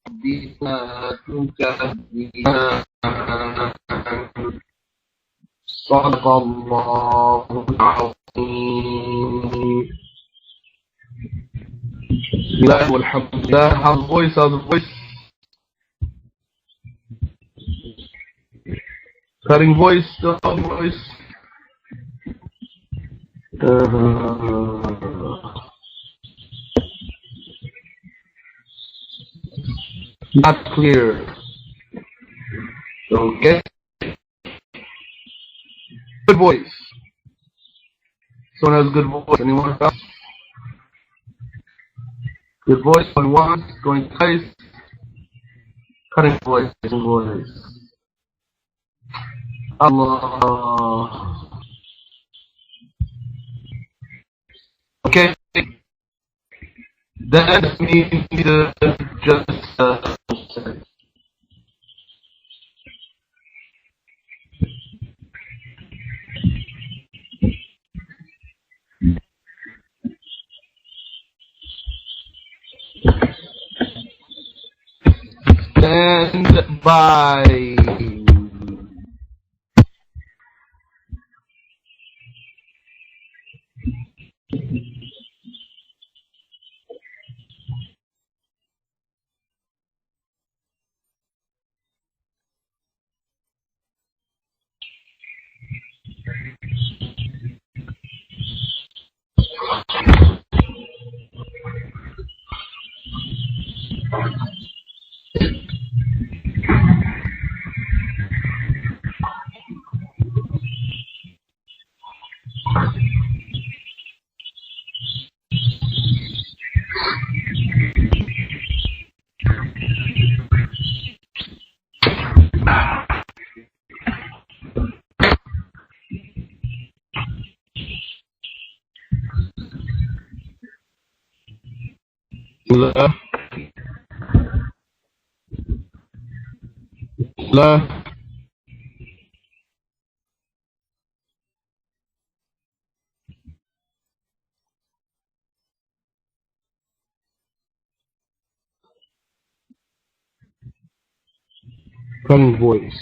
ربكما تكذبان صدق الله العظيم. بسم الله والحمد لله. How's the voice? How's the voice? Cutting voice, still voice. Not clear. Okay. Good voice. Someone has good voice. Anyone else? Good voice going once, going twice. Cutting voice, Allah. Okay. That means just stand by. La. Cutting voice.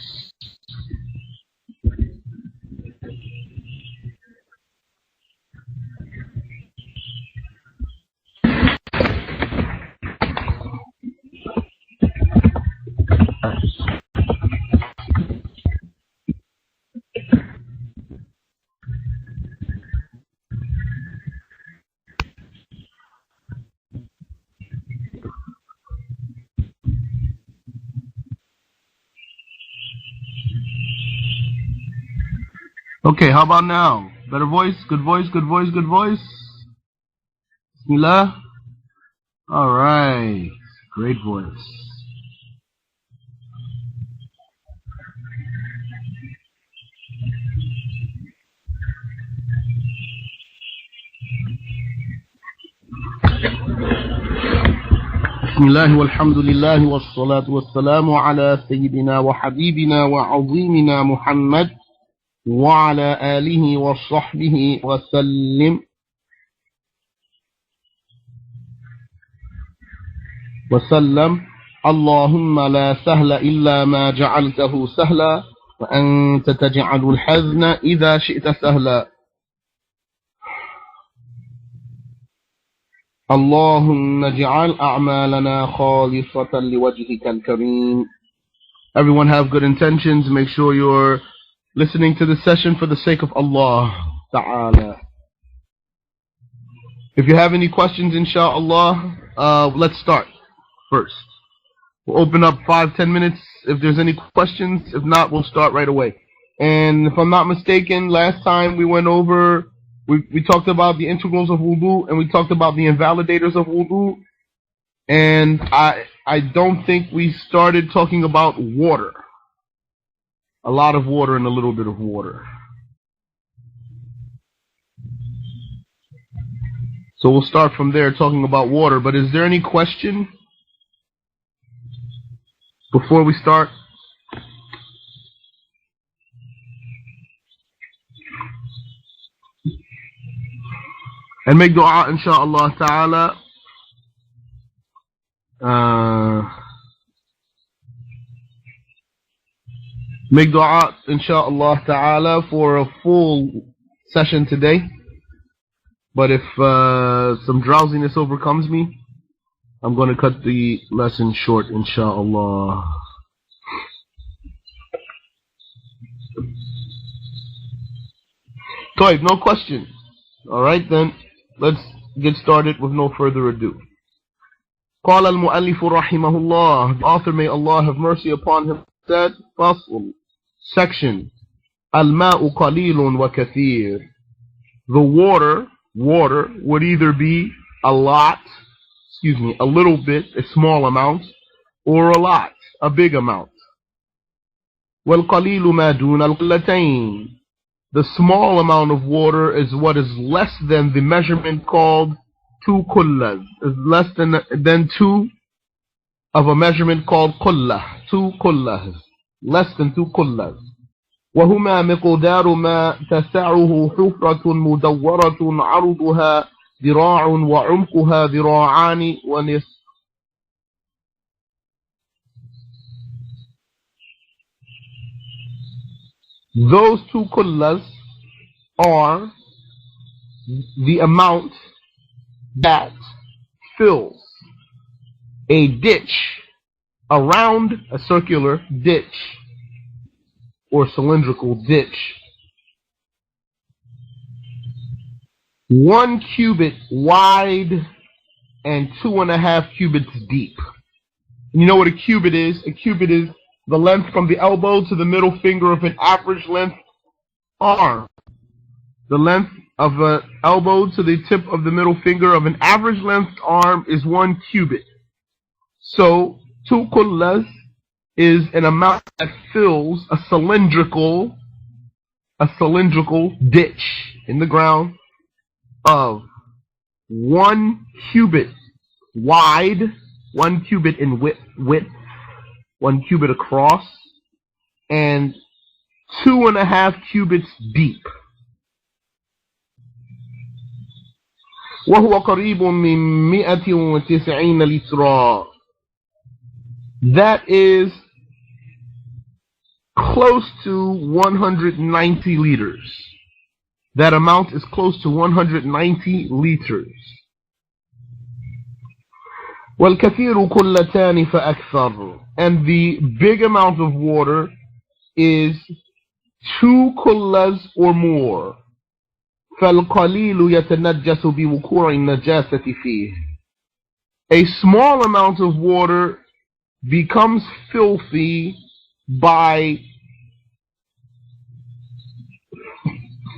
Okay, how about now? Better voice, good voice, good voice, good voice. Bismillah. Alright, great voice. Bismillah walhamdulillah wassalatu wassalamu ala sayyidina wa habibina wa azimina Muhammad wa ala alihi wa sahbihi wa sallim. وسلم. اللهم لا سهل إلا ما جعلته سهلا وأنت تجعل الحزن إذا شئت سهلا. اللهم اجعل أعمالنا خالصة لوجهك الكريم. Everyone have good intentions. Make sure you're listening to the session for the sake of Allah Ta'ala. If you have any questions, inshallah, let's start first. We'll open up 5-10 minutes if there's any questions. If not, we'll start right away. And if I'm not mistaken, last time we went over, we talked about the integrals of wudu and we talked about the invalidators of wudu. And I don't think we started talking about water. A lot of water and a little bit of water. So we'll start from there talking about water. But is there any question before we start? And make dua, inshaAllah ta'ala. Make dua, inshaAllah ta'ala, for a full session today. But if some drowsiness overcomes me, I'm going to cut the lesson short, inshaAllah. So, no question. Alright then, let's get started with no further ado. قال المؤلف رحمه الله, the author, may Allah have mercy upon him, said, فصل, section, الماء قليل وكثير. The water would either be a little bit, a small amount, or a lot, a big amount. والقليل ما دون القلتين. The small amount of water is what is less than the measurement called 2 kullas. Is less than 2 of a measurement called kullah. 2 kullas. Less than 2 kullas. وهما مقدار ما تسعه حفرة مدورة عرضها ذراع وعمقها ذراعان ونصف. Those 2 kullas are the amount that fills a ditch, around a circular ditch or cylindrical ditch, 1 cubit wide and 2.5 cubits deep. You know what a cubit is? A cubit is the length from the elbow to the middle finger of an average length arm. The length of an elbow to the tip of the middle finger of an average length arm is 1 cubit. So 2 kullas is an amount that fills a cylindrical ditch in the ground of 1 cubit wide, 1 cubit in width, 1 cubit across, and 2.5 cubits deep. وهو قريب من 190 لترا. That is close to 190 liters. That amount is close to 190 liters. والكثير كلتان فأكثر. And the big amount of water is 2 kullas or more. فالقليل يتنجس بوقوع النجاسة فيه. A small amount of water becomes filthy by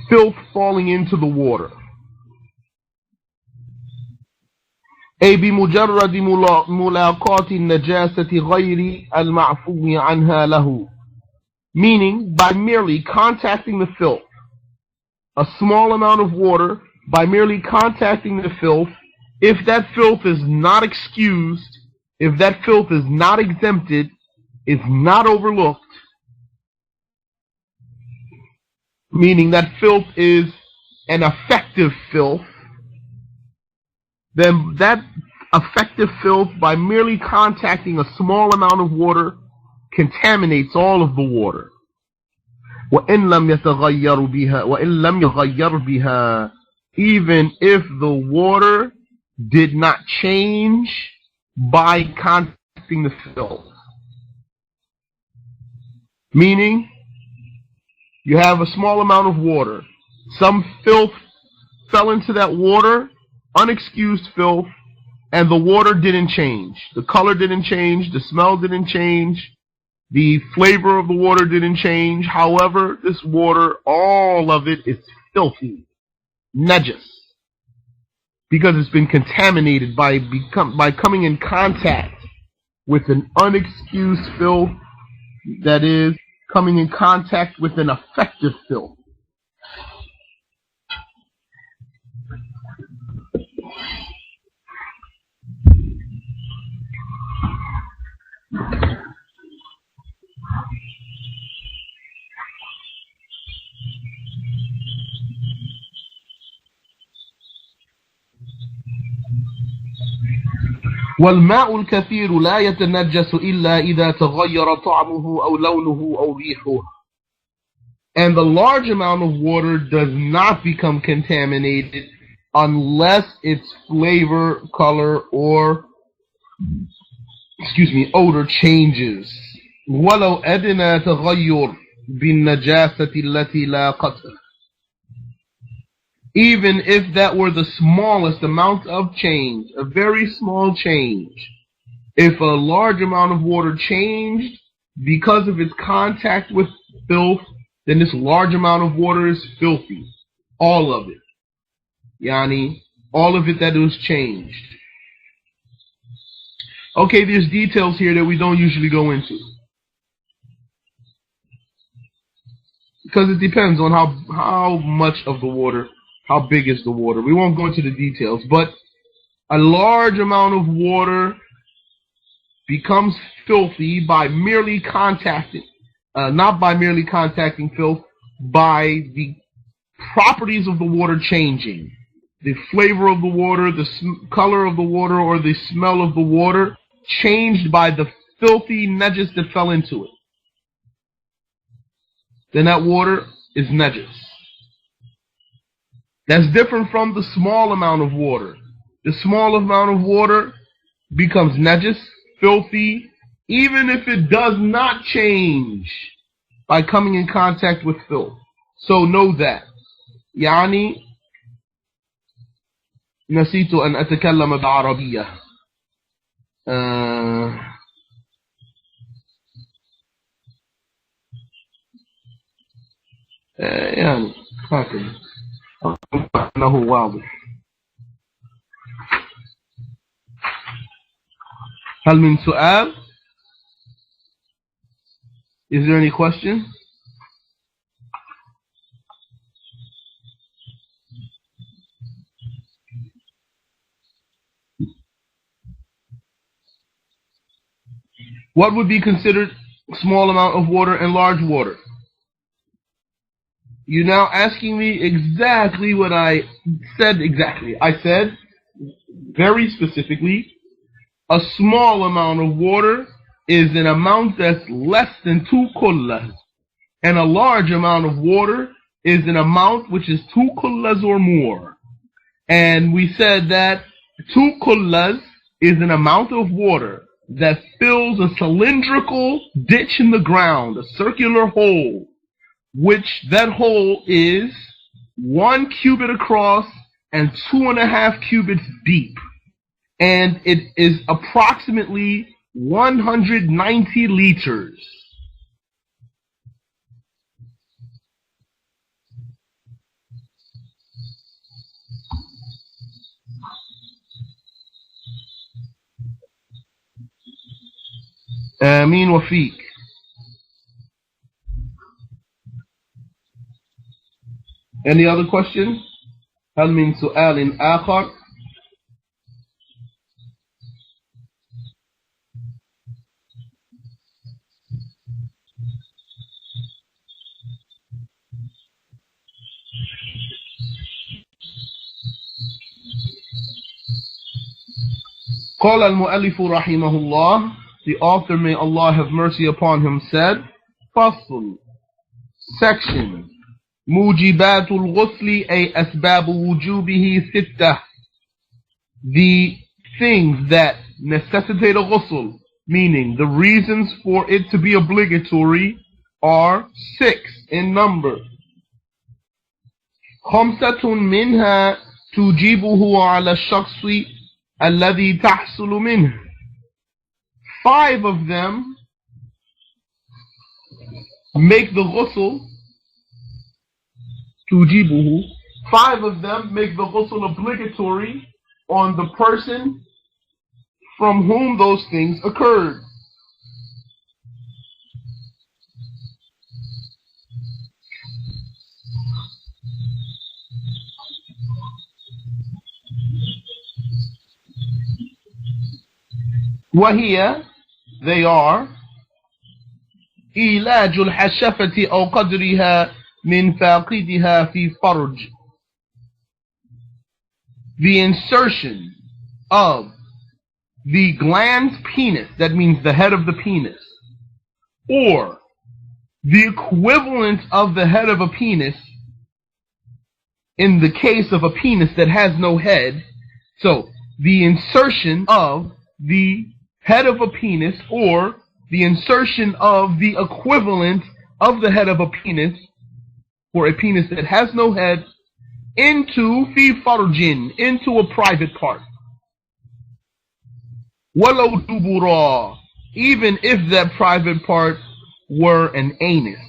filth falling into the water. أي بمجرد ملاقاة النجاسة غير المعفو عنها له. Meaning, by merely contacting the filth, a small amount of water, by merely contacting the filth, if that filth is not excused, if that filth is not exempted, is not overlooked, meaning that filth is an effective filth, then that effective filth, by merely contacting a small amount of water, contaminates all of the water. وَإِن لَمْ يَغَيَّرْ بِهَا. Even if the water did not change by contacting the filth. Meaning, you have a small amount of water. Some filth fell into that water, unexcused filth, and the water didn't change. The color didn't change, the smell didn't change, the flavor of the water didn't change. However, this water, all of it is filthy, najas, because it's been contaminated by coming in contact with an unexcused filth, that is, coming in contact with an effective filth. والماء الكثير لا يتنجس إلا إذا تغير طعمه أو لونه أو ريحه. And the large amount of water does not become contaminated unless its flavor, color, or odor changes. ولو أدنى تغير بالنجاسة التي لا قطر. Even if that were the smallest amount of change, a very small change, if a large amount of water changed because of its contact with filth, then this large amount of water is filthy. All of it. Yani, all of it that was changed. Okay, there's details here that we don't usually go into. Because it depends on how much of the water, how big is the water. We won't go into the details, but a large amount of water becomes filthy by merely contacting, not by merely contacting filth, by the properties of the water changing. The flavor of the water, the color of the water, or the smell of the water changed by the filthy najis that fell into it. Then that water is najis. That's different from the small amount of water. The small amount of water becomes najis, filthy, even if it does not change by coming in contact with filth. So know that. يعني نسيت أن أتكلم بعربية. يعني هكذا أنه واضح. هل من سؤال? Is there any question? What would be considered small amount of water and large water? You're now asking me exactly what I said exactly. I said very specifically, a small amount of water is an amount that's less than 2 kullas. And a large amount of water is an amount which is 2 kullas or more. And we said that 2 kullas is an amount of water that fills a cylindrical ditch in the ground, a circular hole, which that hole is 1 cubit across and 2.5 cubits deep. And it is approximately 190 liters. آمين وفيك. Any other question? هل من سؤال آخر؟ قال المؤلف رحمه الله, the author, may Allah have mercy upon him, said, فصل, section, موجبات الغسل أي أسباب وجوبه ستة, the things that necessitate a ghusl, meaning the reasons for it to be obligatory, are 6 in number. خمسة منها توجبه على الشخص الذي تحصل منه. 5 of them make the ghusl, توجبه, 5 of them make the ghusl obligatory on the person from whom those things occurred. وهي, they are, إيلاج الحشفة أو قدرها من فاقدها في فرج, the insertion of the glans penis, that means the head of the penis, or the equivalent of the head of a penis in the case of a penis that has no head. So the insertion of the head of a penis or the insertion of the equivalent of the head of a penis for a penis that has no head into fi farjin, into a private part. Walau dubura, even if that private part were an anus.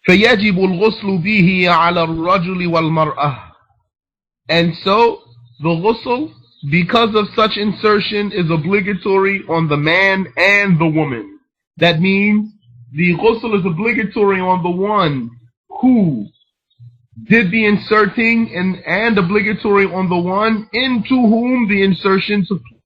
فَيَجِبُ الْغُسْلُ بِهِ عَلَى الرَّجُلِ وَالْمَرْأَةِ. And so, the ghusl, because of such insertion, is obligatory on the man and the woman. That means, the ghusl is obligatory on the one who did the inserting and obligatory on the one into whom the insertion took place.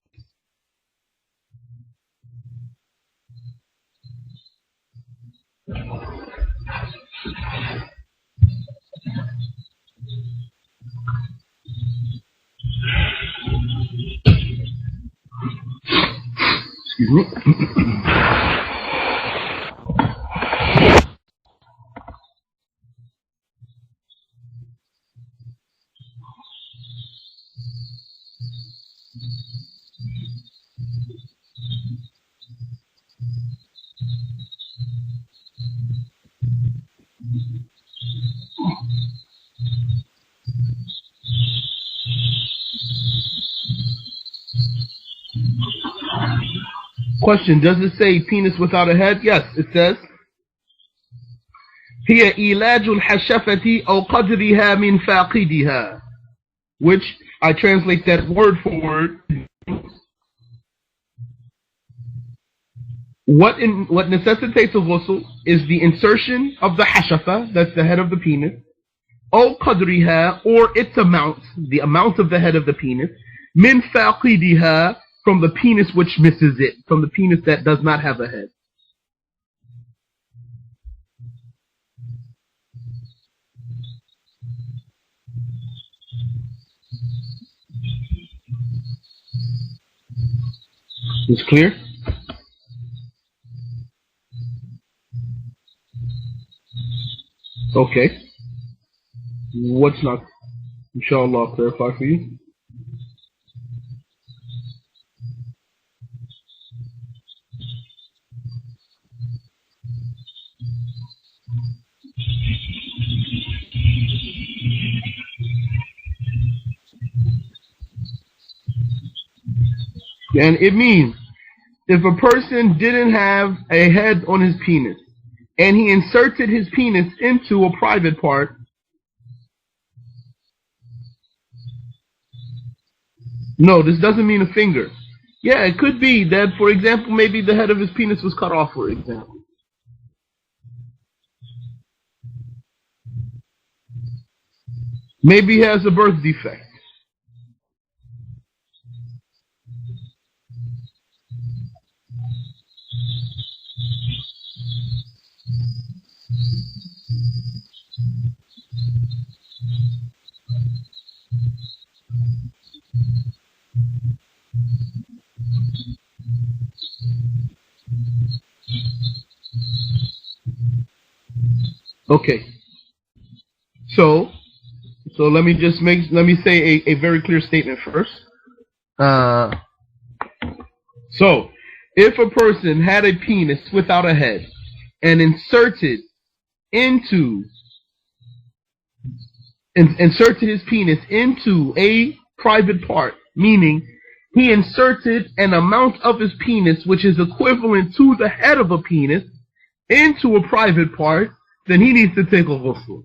Excuse me. Question, does it say penis without a head? Yes, it says هي إيلاج الحشفة أو قدرها من فاقدها, which I translate that word for word. What necessitates a ghusl is the insertion of the hashafa, that's the head of the penis, أو قدرها, or its amount, the amount of the head of the penis, min faqidiha, from the penis which misses it, from the penis that does not have a head. Is clear? Okay. What's not? Inshallah, I'll clarify for you. And it means, if a person didn't have a head on his penis, and he inserted his penis into a private part, no, this doesn't mean a finger. Yeah, it could be that, for example, maybe the head of his penis was cut off, for example. Maybe he has a birth defect. Okay. So let me say a very clear statement first. So if a person had a penis without a head and inserted his penis into a private part, meaning he inserted an amount of his penis which is equivalent to the head of a penis into a private part, then he needs to take a ghusl.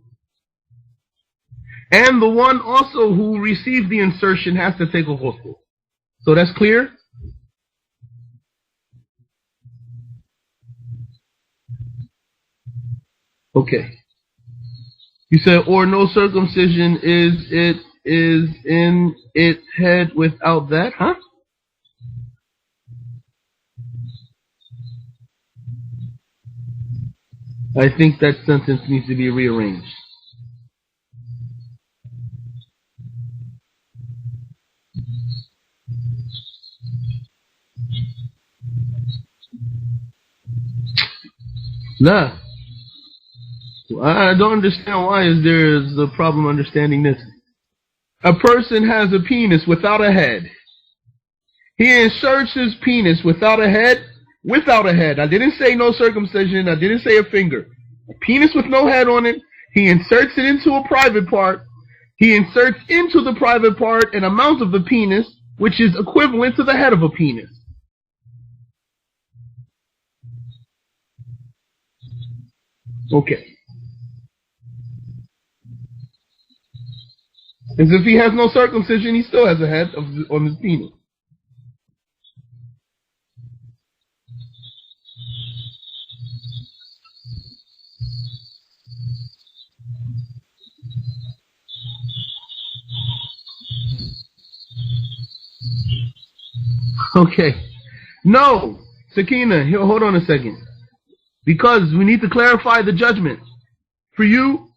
And the one also who received the insertion has to take a ghusl. So that's clear? Okay. You said, or no circumcision is in its head without that, huh? I think that sentence needs to be rearranged. Nah. I don't understand why there is a problem understanding this. A person has a penis without a head. He inserts his penis without a head. Without a head. I didn't say no circumcision. I didn't say a finger. A penis with no head on it. He inserts it into a private part. He inserts into the private part an amount of the penis which is equivalent to the head of a penis. Okay. As if he has no circumcision, he still has a head on his penis. Okay. No, Sakina, here, hold on a second. Because we need to clarify the judgment. For you,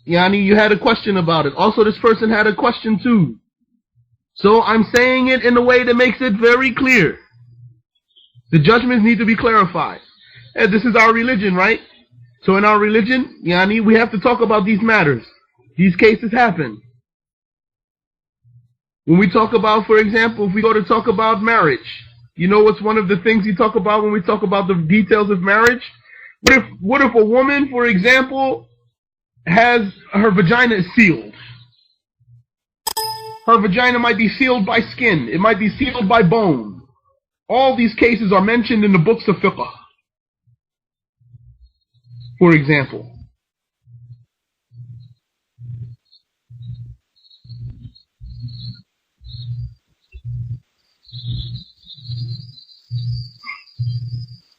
Yani, you had a question about it. Also, this person had a question too. So I'm saying it in a way that makes it very clear. The judgments need to be clarified. And this is our religion, right? So in our religion, Yani, we have to talk about these matters. These cases happen. When we talk about, for example, if we go to talk about marriage, you know what's one of the things you talk about when we talk about the details of marriage? What if a woman, for example, has her vagina is sealed? Her vagina might be sealed by skin. It might be sealed by bone. All these cases are mentioned in the books of fiqh, for example.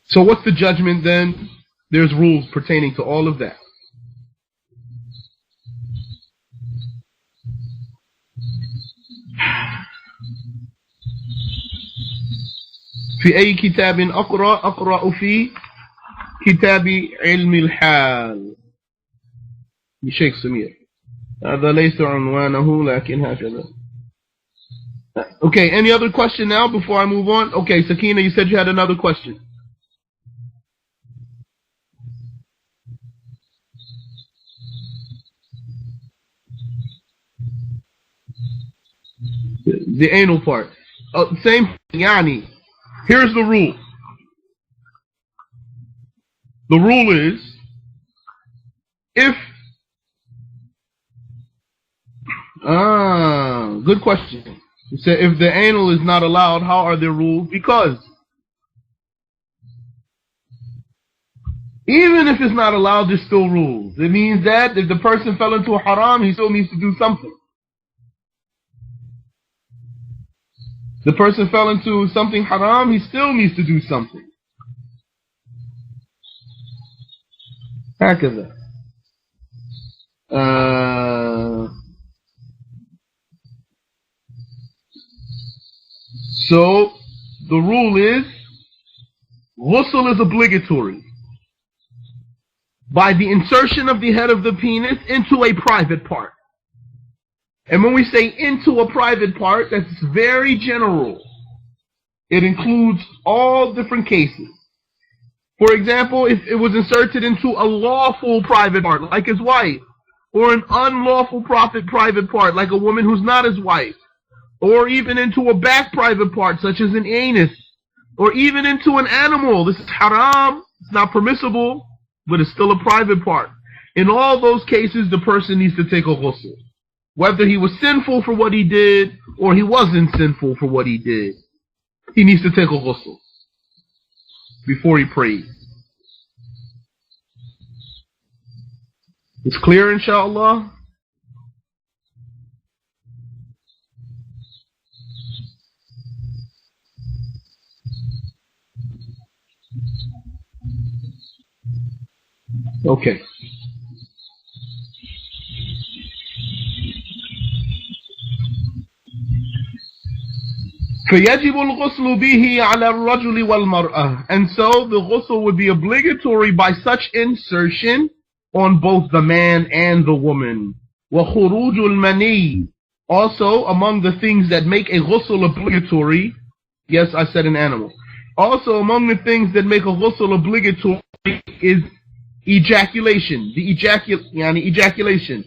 So what's the judgment then? There's rules pertaining to all of that. في أي كتاب أقرأ في كتاب علم الحال لشيخ سمير. هذا ليس عنوانه لكن هكذا. Okay, any other question now before I move on? Okay, Sakina, you said you had another question. The anal part. Same thing, Yani. Here's the rule. The rule is, good question. You said if the anal is not allowed, how are there rules? Because even if it's not allowed, there's still rules. It means that if the person fell into a haram, he still needs to do something. The person fell into something haram, he still needs to do something. هكذا. So the rule is ghusl is obligatory by the insertion of the head of the penis into a private part. And when we say into a private part, that's very general. It includes all different cases. For example, if it was inserted into a lawful private part, like his wife, or an unlawful private part, like a woman who's not his wife, or even into a back private part, such as an anus, or even into an animal. This is haram, it's not permissible, but it's still a private part. In all those cases, the person needs to take a ghusl. Whether he was sinful for what he did, or he wasn't sinful for what he did, he needs to take a ghusl before he prays. It's clear, inshallah? Okay. فَيَجِبُ الْغُسْلُ بِهِ عَلَى الرَّجُلِ وَالْمَرْأَةِ. And so the ghusl would be obligatory by such insertion on both the man and the woman. وَخُرُوجُ الْمَنِيِّ. Also, among the things that make a ghusl obligatory, yes, I said an animal. Also, among the things that make a ghusl obligatory is ejaculation, ejaculation.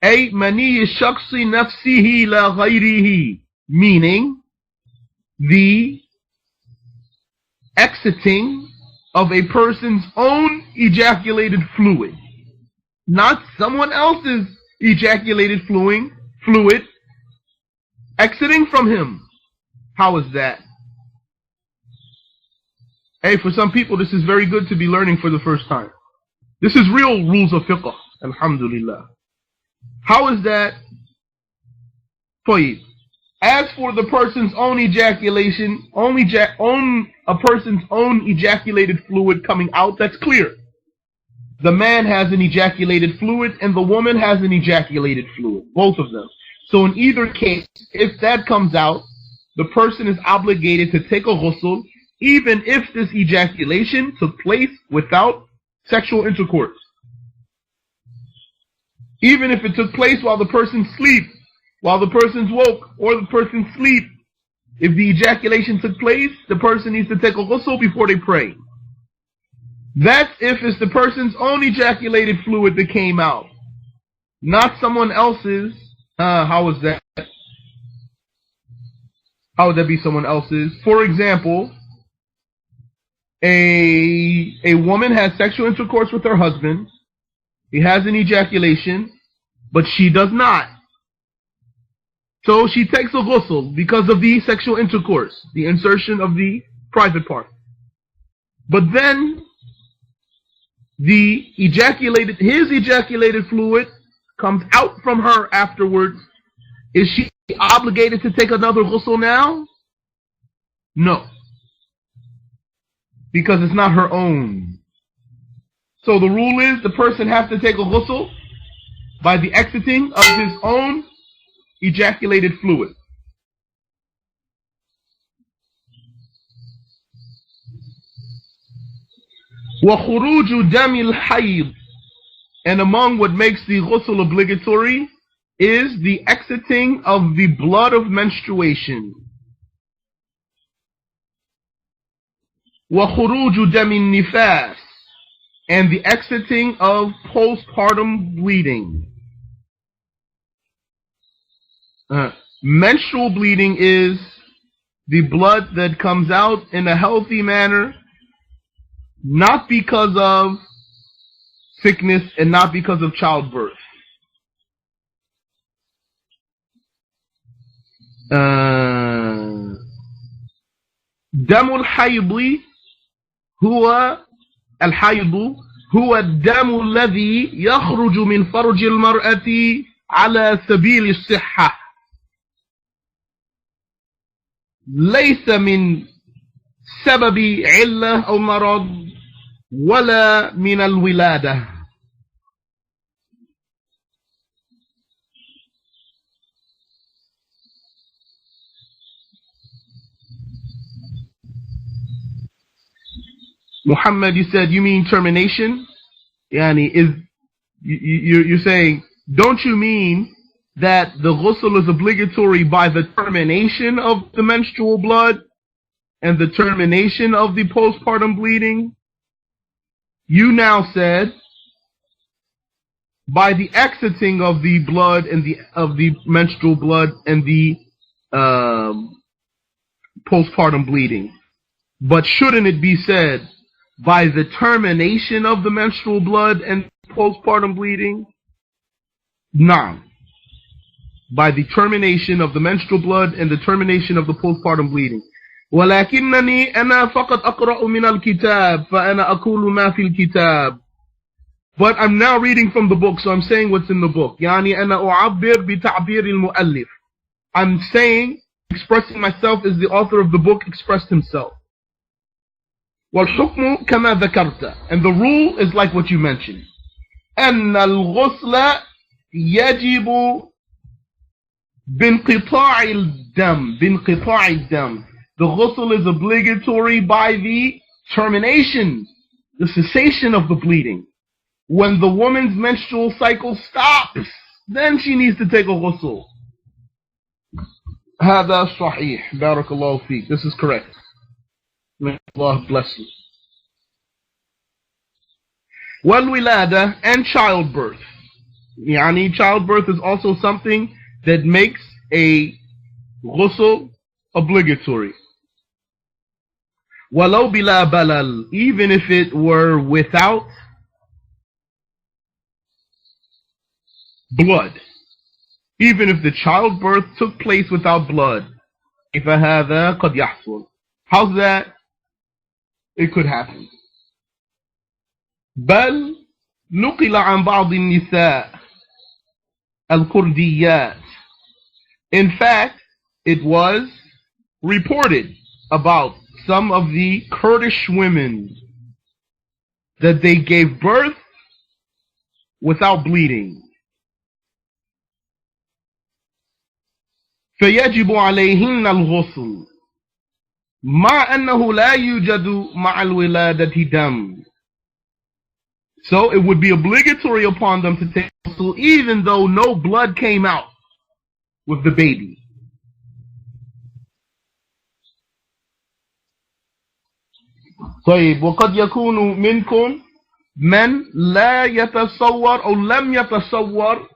أي مني الشخص نفسه لا غيره, meaning the exiting of a person's own ejaculated fluid, not someone else's ejaculated fluid exiting from him. How is that? Hey, for some people this is very good to be learning for the first time. This is real rules of fiqh, alhamdulillah. How is that? As for the person's own ejaculation, a person's own ejaculated fluid coming out, that's clear. The man has an ejaculated fluid and the woman has an ejaculated fluid, both of them. So in either case, if that comes out, the person is obligated to take a ghusl, even if this ejaculation took place without sexual intercourse. Even if it took place while the person sleeps, while the person's woke, or the person sleep, if the ejaculation took place, the person needs to take a ghusl before they pray. That's if it's the person's own ejaculated fluid that came out, not someone else's. How is that? How would that be someone else's? For example, a woman has sexual intercourse with her husband. He has an ejaculation, but she does not. So she takes a ghusl because of the sexual intercourse, the insertion of the private part. But then his ejaculated fluid comes out from her afterwards. Is she obligated to take another ghusl now? No. Because it's not her own. So the rule is the person has to take a ghusl by the exiting of his own ejaculated fluid. وَخُرُوجُ دَمِ الْحَيْضِ, and among what makes the ghusl obligatory is the exiting of the blood of menstruation. وَخُرُوجُ دَمِ النِّفَاسِ, and the exiting of postpartum bleeding. Menstrual bleeding is the blood that comes out in a healthy manner, not because of sickness and not because of childbirth. دم الحيض هو الدم الذي يخرج من فرج المرأة على سبيل الصحة، ليس من سبب علة أو مرض ولا من الولادة. Muhammad, you said, you mean termination? Yani, you're saying, don't you mean that the ghusl is obligatory by the termination of the menstrual blood and the termination of the postpartum bleeding? You now said by the exiting of the blood and of the menstrual blood and the postpartum bleeding. But shouldn't it be said by the termination of the menstrual blood and postpartum bleeding? No. By the termination of the menstrual blood and the termination of the postpartum bleeding. ولكنني أنا فقط أقرأ من الكتاب فأنا أقول ما في الكتاب. But I'm now reading from the book, so I'm saying what's in the book. يعني أنا أعبر بتعبير المؤلف. I'm saying, expressing myself as the author of the book expressed himself. والحكم كما ذكرت, and the rule is like what you mentioned. أن الغسل يجب بانقطاع الدم. The ghusl is obligatory by the termination, the cessation of the bleeding. When the woman's menstrual cycle stops, then she needs to take a ghusl. هذا صحيح. بارك الله فيك. This is correct. May Allah bless you. والولادة, and childbirth. يعني childbirth is also something that makes a ghusl obligatory. ولو بلا بلل, even if it were without blood. Even if the childbirth took place without blood. فهذا قد يحصل. How's that? It could happen. بل نقل عن بعض النساء الكرديات. In fact, it was reported about some of the Kurdish women that they gave birth without bleeding. فيجب عليهن الغسل مع أنه لا يوجد مع الولادة دم. So it would be obligatory upon them to take ghusl even though no blood came out with the baby. طيب, وقد يكون منكم من لا يتصور أو لم يتصور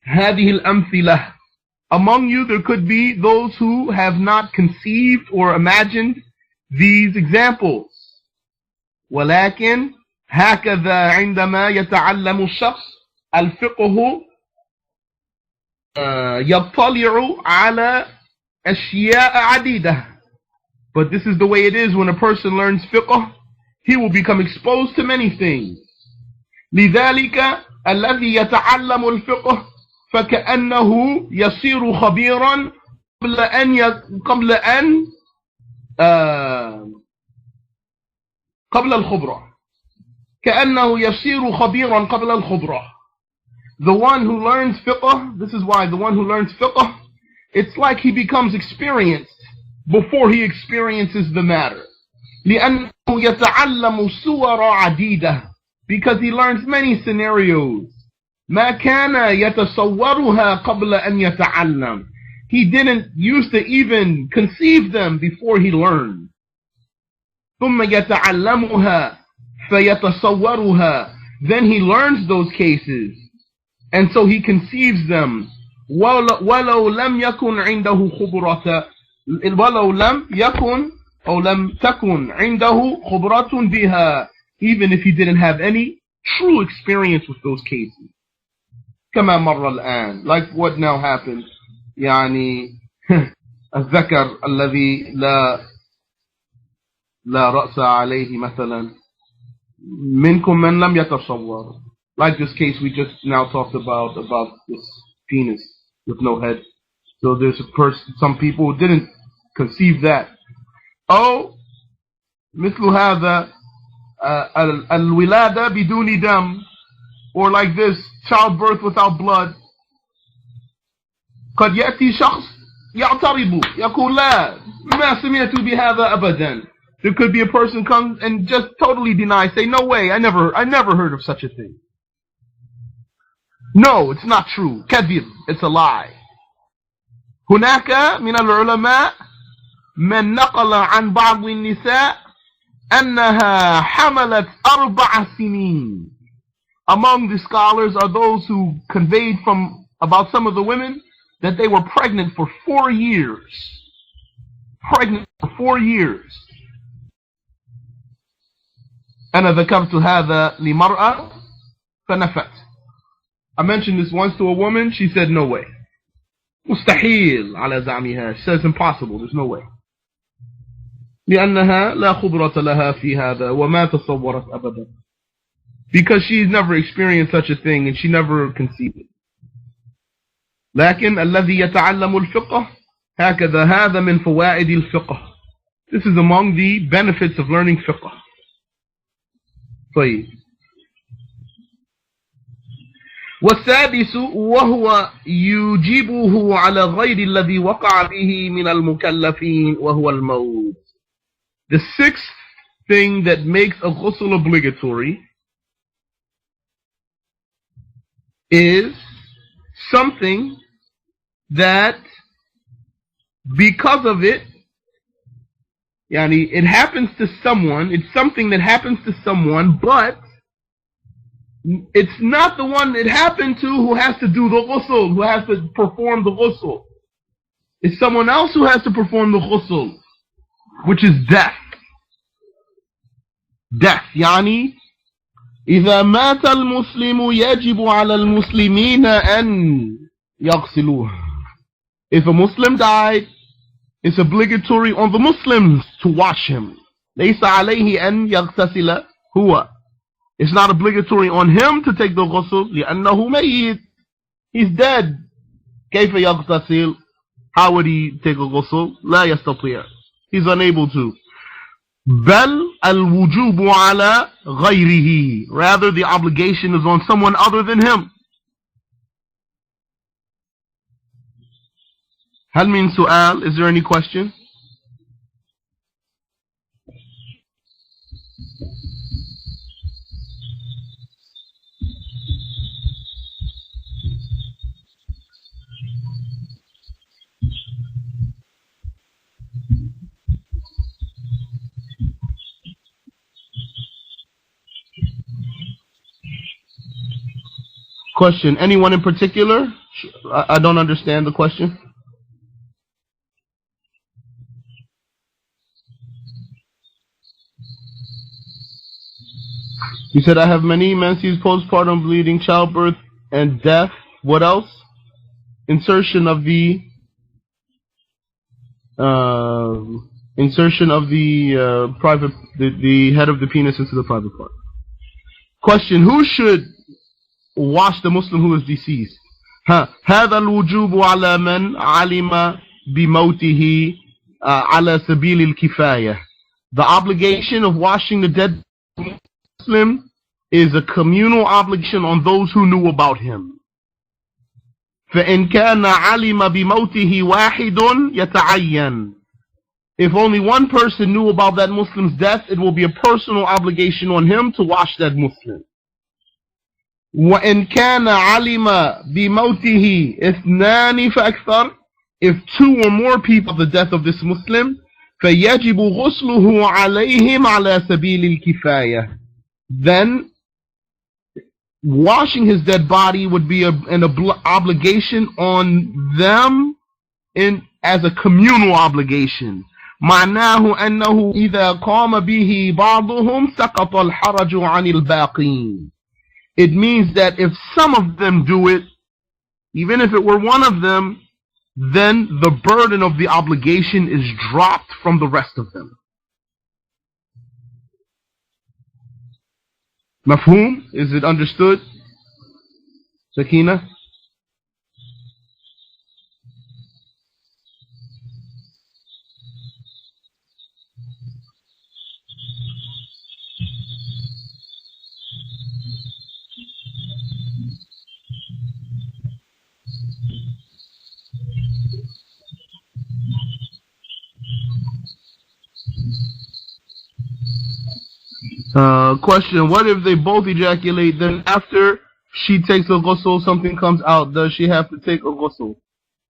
هذه الأمثلة. Among you there could be those who have not conceived or imagined these examples. ولكن هكذا عندما يتعلم الشخص الفقه يطلع على أشياء عديدة. But this is the way it is when a person learns fiqh, he will become exposed to many things. لذلك الذي يتعلم الفقه فكأنه يصير خبيرا قبل الخبرة. كأنه يصير خبيرا قبل الخبرة. The one who learns fiqh, this is why the one who learns fiqh, it's like he becomes experienced before he experiences the matter. لأنه يتعلم صور عديدة, because he learns many scenarios. ما كان يتصورها قبل أن يتعلم. He didn't used to even conceive them before he learned. ثم يتعلمها فيتصورها. Then he learns those cases, and so he conceives them. ولو لم يكن عنده خبرة ولو لم يكن أو لم تكن عنده خبرة بها, even if he didn't have any true experience with those cases. كما مر الآن, like what now happened. يعني الذكر الذي لا رأس عليه مثلا, منكم من لم يتصور. Like this case we just now talked about this penis with no head. So there's some people who didn't conceive that. أو مثل هذا الولادة بدون دم, or like this, childbirth without blood. قد يأتي شخص يعترض يقول لا ما سمعت بهذا أبدا. There could be a person comes and just totally denies, say no way, I never heard of such a thing. No, it's not true. كذب, it's a lie. هناك من العلماء من نقل عن بعض النساء أنها حملت 4 سنين. Among the scholars are those who conveyed from about some of the women that they were pregnant for 4 years. Pregnant for 4 years. أنا ذكرت هذا لمرأة فنفت. I mentioned this once to a woman, she said no way. مستحيل على زعمها. She says impossible, there's no way. لأنها لا خبرة لها في هذا وما تصورت أبدا. Because she's never experienced such a thing and she never conceived it. لكن الذي يتعلم الفقه هكذا, هذا من فوائد الفقه. This is among the benefits of learning fiqh. طيب. والسادس وهو يجيبه على غير الذي وقع به من المكلفين وهو الموت. The 6th thing that makes a ghusl obligatory is something that because of it, it happens to someone, it's something that happens to someone, but It's not the one it happened to who has to do the ghusl, who has to perform the ghusl. It's someone else who has to perform the ghusl, which is death. Death. يعني إذا مات المسلم يجب على المسلمين أن يغسلوه. If a Muslim died, it's obligatory on the Muslims to wash him. ليس عليه أن يغتسل هو. It's not obligatory on him to take the ghusl لأنه ميت. He's dead. كيف يغتسل? How would he take a ghusl? لا يستطيع. He's unable to. بل الوجوب على غيره. Rather, the obligation is on someone other than him. هل من سؤال? Is there any question? Question. Anyone in particular? I don't understand the question. You said I have many menses, postpartum bleeding, childbirth, and death. What else? Insertion of the private, the head of the penis into the private part. Question. Who should wash the Muslim who is deceased? هذا الوجوب على من علم بموته على سبيل الكفاية. The obligation of washing the dead Muslim is a communal obligation on those who knew about him. فإن كان علم بموته واحد يتعين. If only one person knew about that Muslim's death, it will be a personal obligation on him to wash that Muslim. وإن كان علم بموته اثنان فأكثر. If two or more people of the death of this Muslim, فيجب غسله عليهم على سبيل الكفاية. Then washing his dead body would be an obligation on them as a communal obligation. معناه أنه إذا قام به بعضهم سقط الحرج عن الباقين. It means that if some of them do it, even if it were one of them, then the burden of the obligation is dropped from the rest of them. Mafhum? Is it understood? Sakina? Question. What if they both ejaculate, then after she takes a ghusl, something comes out? Does she have to take a ghusl?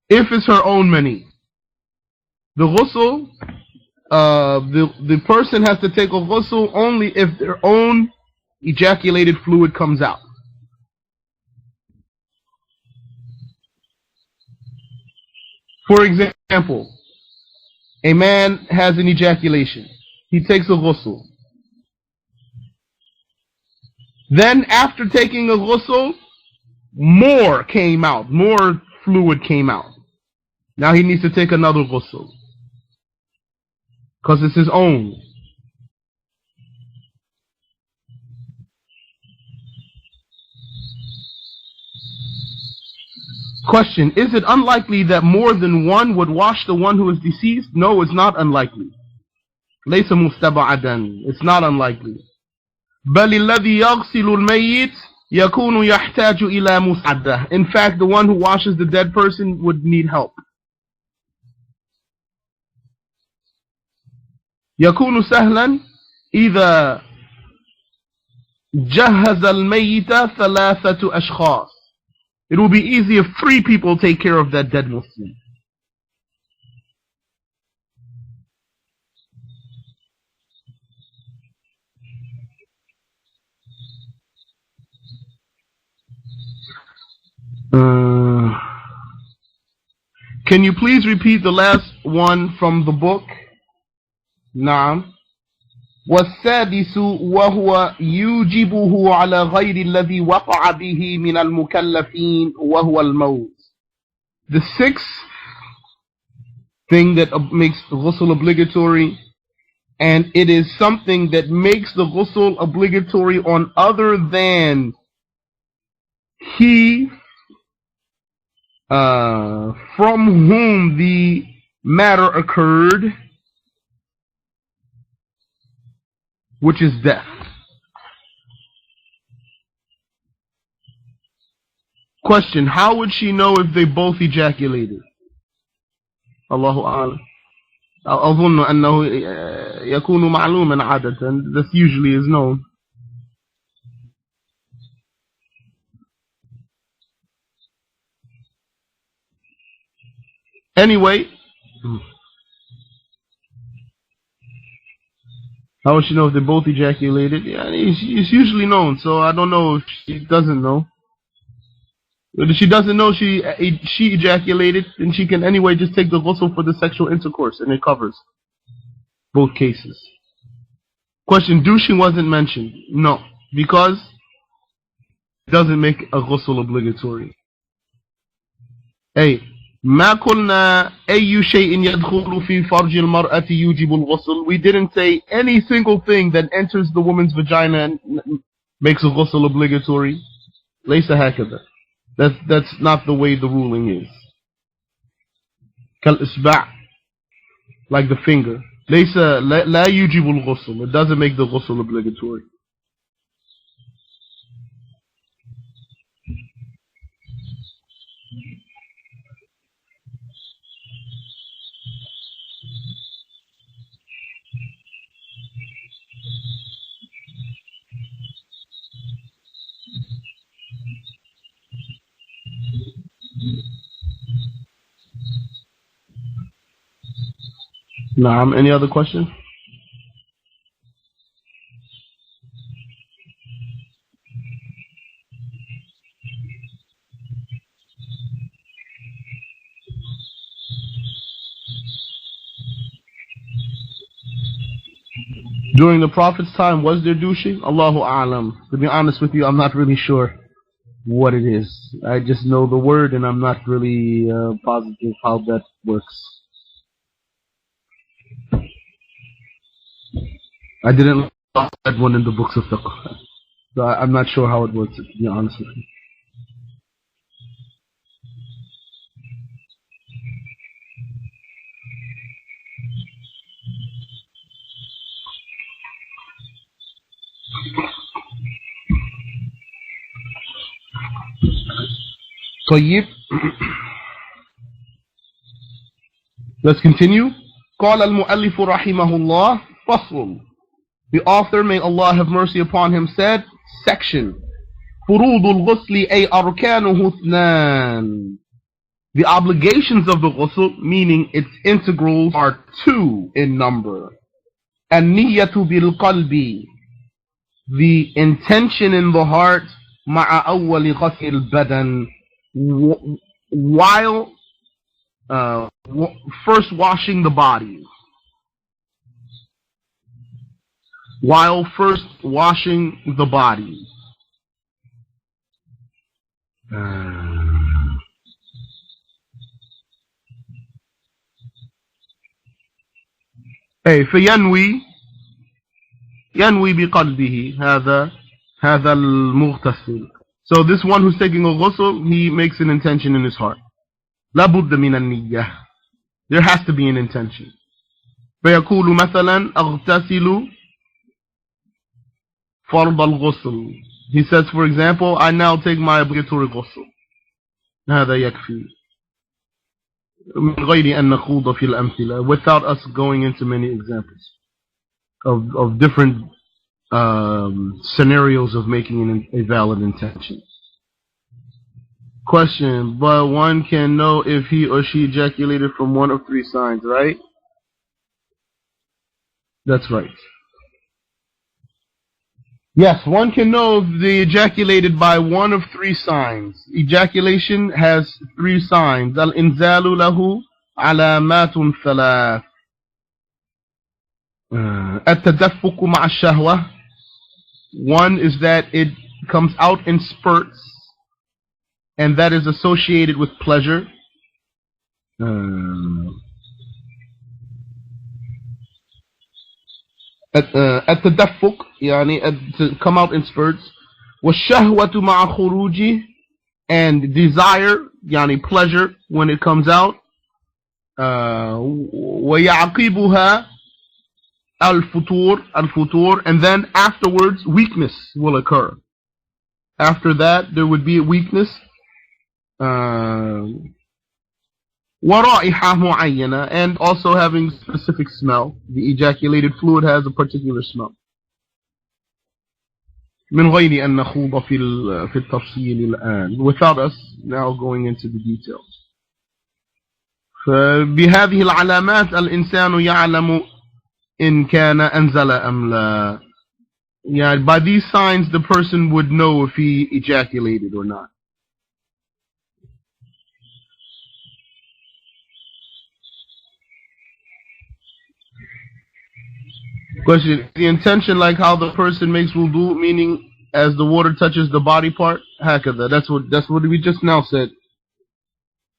If it's her own mani. The ghusl, the person has to take a ghusl only if their own ejaculated fluid comes out. For example, a man has an ejaculation. He takes a ghusl. Then after taking a ghusl, more came out. More fluid came out. Now he needs to take another ghusl. Because it's his own. Question. Is it unlikely that more than one would wash the one who is deceased? No, it's not unlikely. ليس مستبعدا. It's not unlikely. بل الذي يغسل الميت يكون يحتاج إلى مساعدة. In fact, the one who washes the dead person would need help. يكون سهلا إذا جهز الميت ثلاثة أشخاص. It will be easy if 3 people take care of that dead Muslim. Can you please repeat the last one from the book? نعم. والسادس وهو يوجبه على غير الذي وقع به من المكلفين وهو الموت. The sixth thing that makes the ghusl obligatory, and it is something that makes the ghusl obligatory on other than he from whom the matter occurred, which is death. Question: how would she know if they both ejaculated? Allahu a'lam. أظن أنه يكون معلوما عادة. This usually is known. Anyway, how would she know if they both ejaculated? Yeah, it's usually known, so I don't know if she doesn't know. But if she doesn't know she ejaculated, then she can anyway just take the ghusl for the sexual intercourse, and it covers both cases. Question: douching wasn't mentioned. No, because it doesn't make a ghusl obligatory. Hey, ما قلنا أي شيء يدخل في فرج المرأة يوجب الغسل. We didn't say any single thing that enters the woman's vagina and makes a ghusl obligatory. ليس هكذا. That's not the way the ruling is. كالإصبع, like the finger. ليس لا يوجب الغسل. It doesn't make the ghusl obligatory. Naam, any other question? During the Prophet's time, was there douching? Allahu A'lam. To be honest with you, I'm not really sure what it is. I just know the word and I'm not really positive how that works. I didn't look at that one in the books of fiqh. So I'm not sure how it works, to be honest with you. طيب. Let's continue. قال المؤلف رحمه الله فصل. The author, may Allah have mercy upon him, said, section. فروض الغسل أي أركانه اثنان. The obligations of the ghusl, meaning its integrals, are two in number. النية بالقلب, the intention in the heart, مع أول غسل البدن, while first washing the body. While first washing the body. فينوي بقلبه هذا المغتسل. So this one who's taking a ghusl, he makes an intention in his heart. لابد من النية. There has to be an intention. فيقول مثلا أغتسل فرض الغسل. He says, for example, I now take my obligatory ghusl. هذا يكفي. من غير أن نخوض في الأمثلة, without us going into many examples of different scenarios of making a valid intention. Question: but one can know if he or she ejaculated from one of three signs, right? That's right. Yes, one can know if they ejaculated by one of three signs. Ejaculation has three signs. Al-inzalu lahu alamatun thalath. At-tadaffuq ma'a shahwa. One is that it comes out in spurts, and that is associated with pleasure. التدفق يعني to come out in spurts. والشهوة مع خروجه, and desire يعني pleasure when it comes out. ويعقبها الفتور, and then afterwards weakness will occur. After that there would be a weakness. ورائحة معينة, and also having specific smell. The ejaculated fluid has a particular smell. من غير أن نخوض في التفصيل الآن, without us now going into the details. فبهذه العلامات الإنسان يعلم إن كان أنزل أم لا. Yeah, by these signs the person would know if he ejaculated or not. Question: the intention, like how the person makes wudu, meaning as the water touches the body part, hakada. That's what we just now said.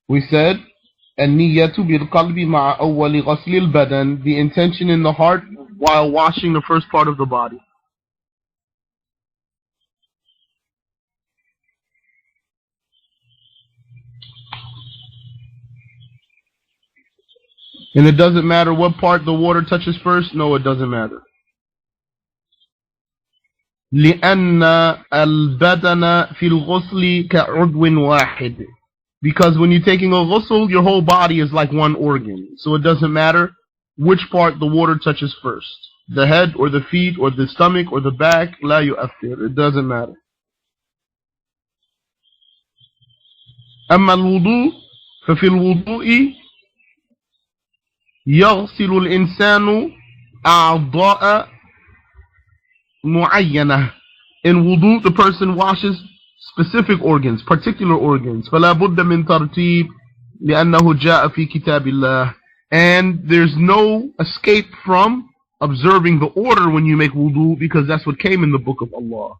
We said, النية بالقلب مع أول غسل البدن, the intention in the heart while washing the first part of the body. And it doesn't matter what part the water touches first. No, it doesn't matter. لأن البدن في الغسل كعضو واحد. Because when you're taking a ghusl, your whole body is like one organ. So it doesn't matter which part the water touches first. The head or the feet or the stomach or the back. لا يؤثر. It doesn't matter. أما الوضوء ففي الوضوء يغسل الإنسان أعضاء معينة. In wudu, the person washes specific organs, particular organs. فلا بد من ترتيب لأنه جاء في كتاب الله. And there's no escape from observing the order when you make wudu, because that's what came in the book of Allah.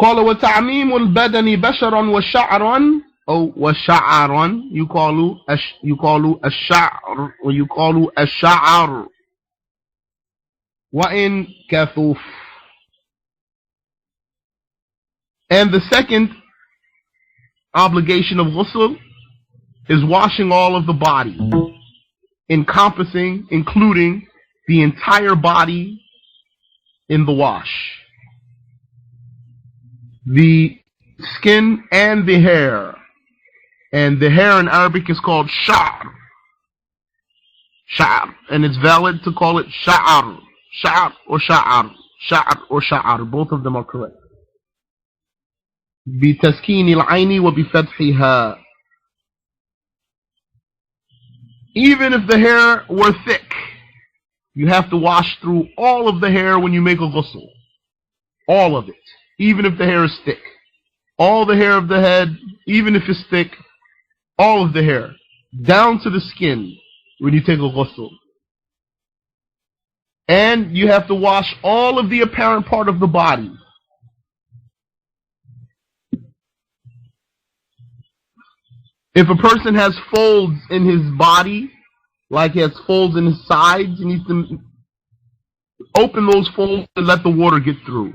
قال وتعميم البدن بشرا وشعرا أو وشعرا يقال الشعر ويقال الشعر وإن كثف. And the second obligation of ghusl is washing all of the body, including the entire body in the wash. The skin and the hair. And the hair in Arabic is called sha'r. Sha'r. And it's valid to call it sha'ar. Sha'r or sha'ar. Sha'r or sha'ar. Both of them are correct. بتسكين العين وبفتحها. Even if the hair were thick, you have to wash through all of the hair when you make a ghusl. All of it. Even if the hair is thick. All the hair of the head, even if it's thick, all of the hair. Down to the skin when you take a ghusl. And you have to wash all of the apparent part of the body. If a person has folds in his body, like he has folds in his sides, he needs to open those folds and let the water get through.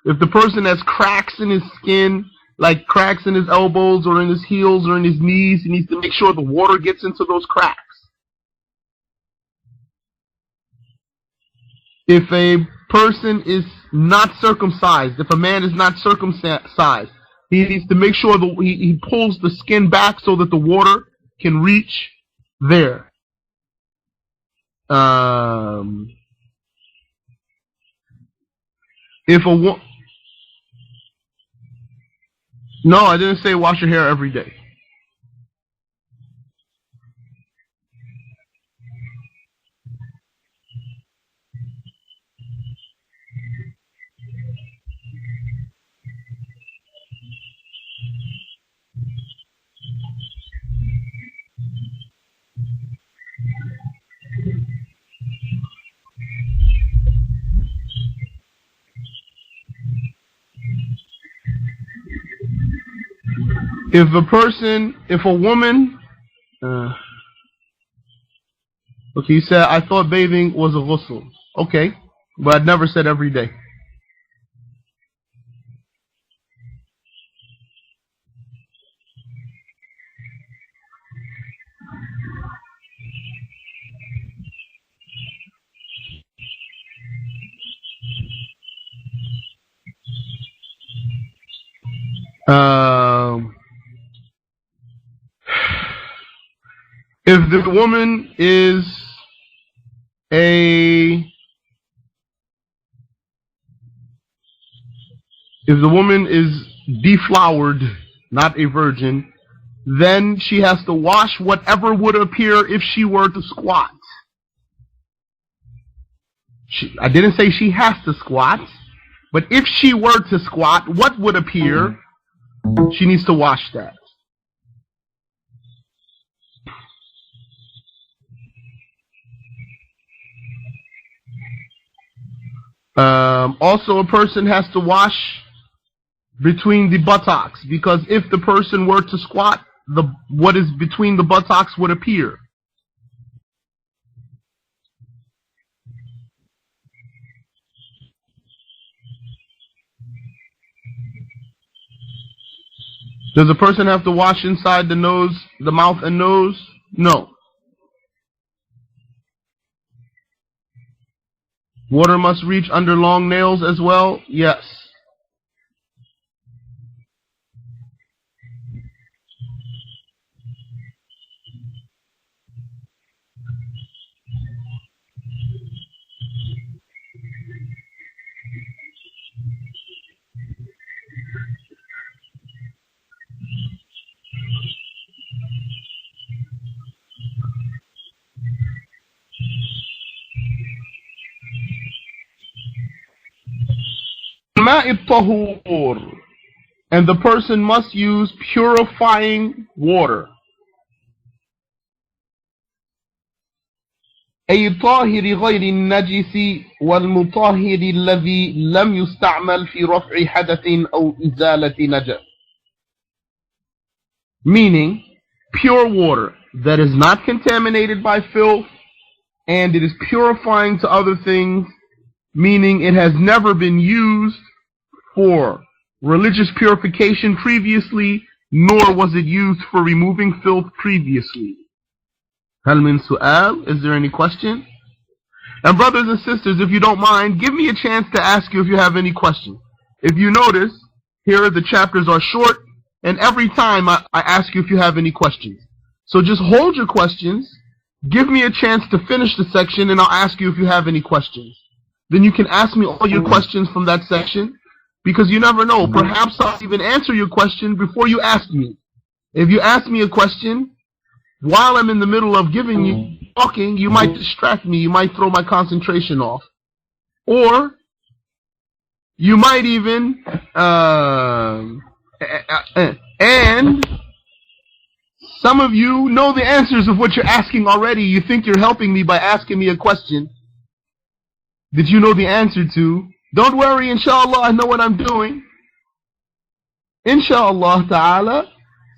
If the person has cracks in his skin, like cracks in his elbows or in his heels or in his knees, he needs to make sure the water gets into those cracks. If a person is not circumcised, if a man is not circumcised, he needs to make sure that he pulls the skin back so that the water can reach there. If a wo- No, I didn't say wash your hair every day. If a woman, okay, you said, I thought bathing was a ghusl. Okay, but I never said every day. Um, if the woman is a if the woman is deflowered, not a virgin, then she has to wash whatever would appear if she were to squat. I didn't say she has to squat, but if she were to squat, what would appear? She needs to wash that. Also, a person has to wash between the buttocks, because if the person were to squat, what is between the buttocks would appear. Does a person have to wash inside the nose, the mouth and nose? No. Water must reach under long nails as well? Yes. And the person must use purifying water. أي طاهر غير النجس والمطهر الذي لم يستعمل في رفع حدث أو إزالة نجس. Meaning, pure water that is not contaminated by filth, and it is purifying to other things, meaning it has never been used for religious purification previously, nor was it used for removing filth previously. هل من سؤال? Is there any question? And brothers and sisters, if you don't mind, give me a chance to ask you if you have any questions. If you notice, here the chapters are short, and every time I ask you if you have any questions. So just hold your questions, give me a chance to finish the section, and I'll ask you if you have any questions. Then you can ask me all your questions from that section, because you never know. Perhaps I'll even answer your question before you ask me. If you ask me a question, while I'm in the middle of talking, you might distract me, you might throw my concentration off. Or, you might even, and some of you know the answers of what you're asking already. You think you're helping me by asking me a question that you know the answer to. Don't worry, inshallah, I know what I'm doing. Inshallah ta'ala.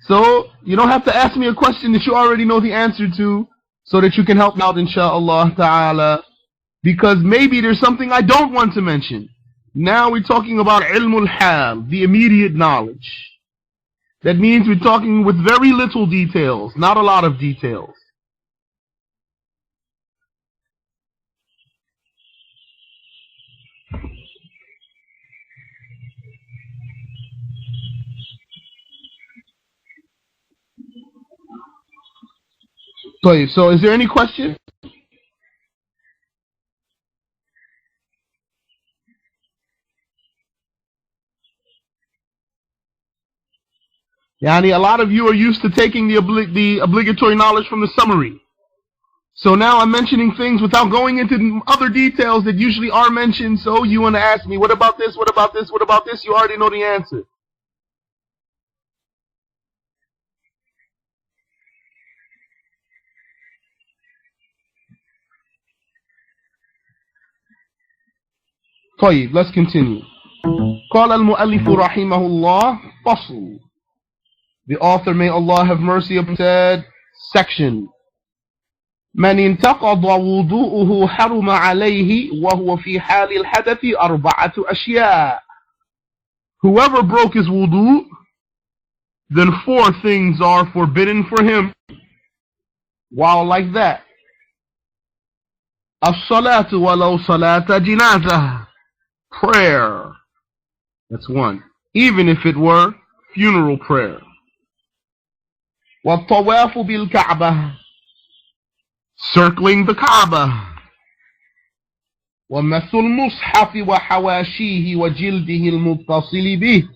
So, you don't have to ask me a question that you already know the answer to, so that you can help me out, inshallah ta'ala. Because maybe there's something I don't want to mention. Now we're talking about ilmul hal, the immediate knowledge. That means we're talking with very little details, not a lot of details. So is there any question? Yani, a lot of you are used to taking the obligatory knowledge from the summary. So now I'm mentioning things without going into other details that usually are mentioned. So you want to ask me, what about this? What about this? What about this? You already know the answer. طيب, let's continue. قال المؤلف رحمه الله فصل. The author, may Allah have mercy upon him, said, section. من انتقض وضوءه حرم عليه وهو في حال الحدث أربعة أشياء. Whoever broke his wudu, then 4 things are forbidden for him while like that. الصلاة ولو صلاة جنازة. Prayer. That's 1. Even if it were funeral prayer. والطواف بالكعبة. Circling the Kaaba. ومس المصحف وحواشيه وجلده المتصل به.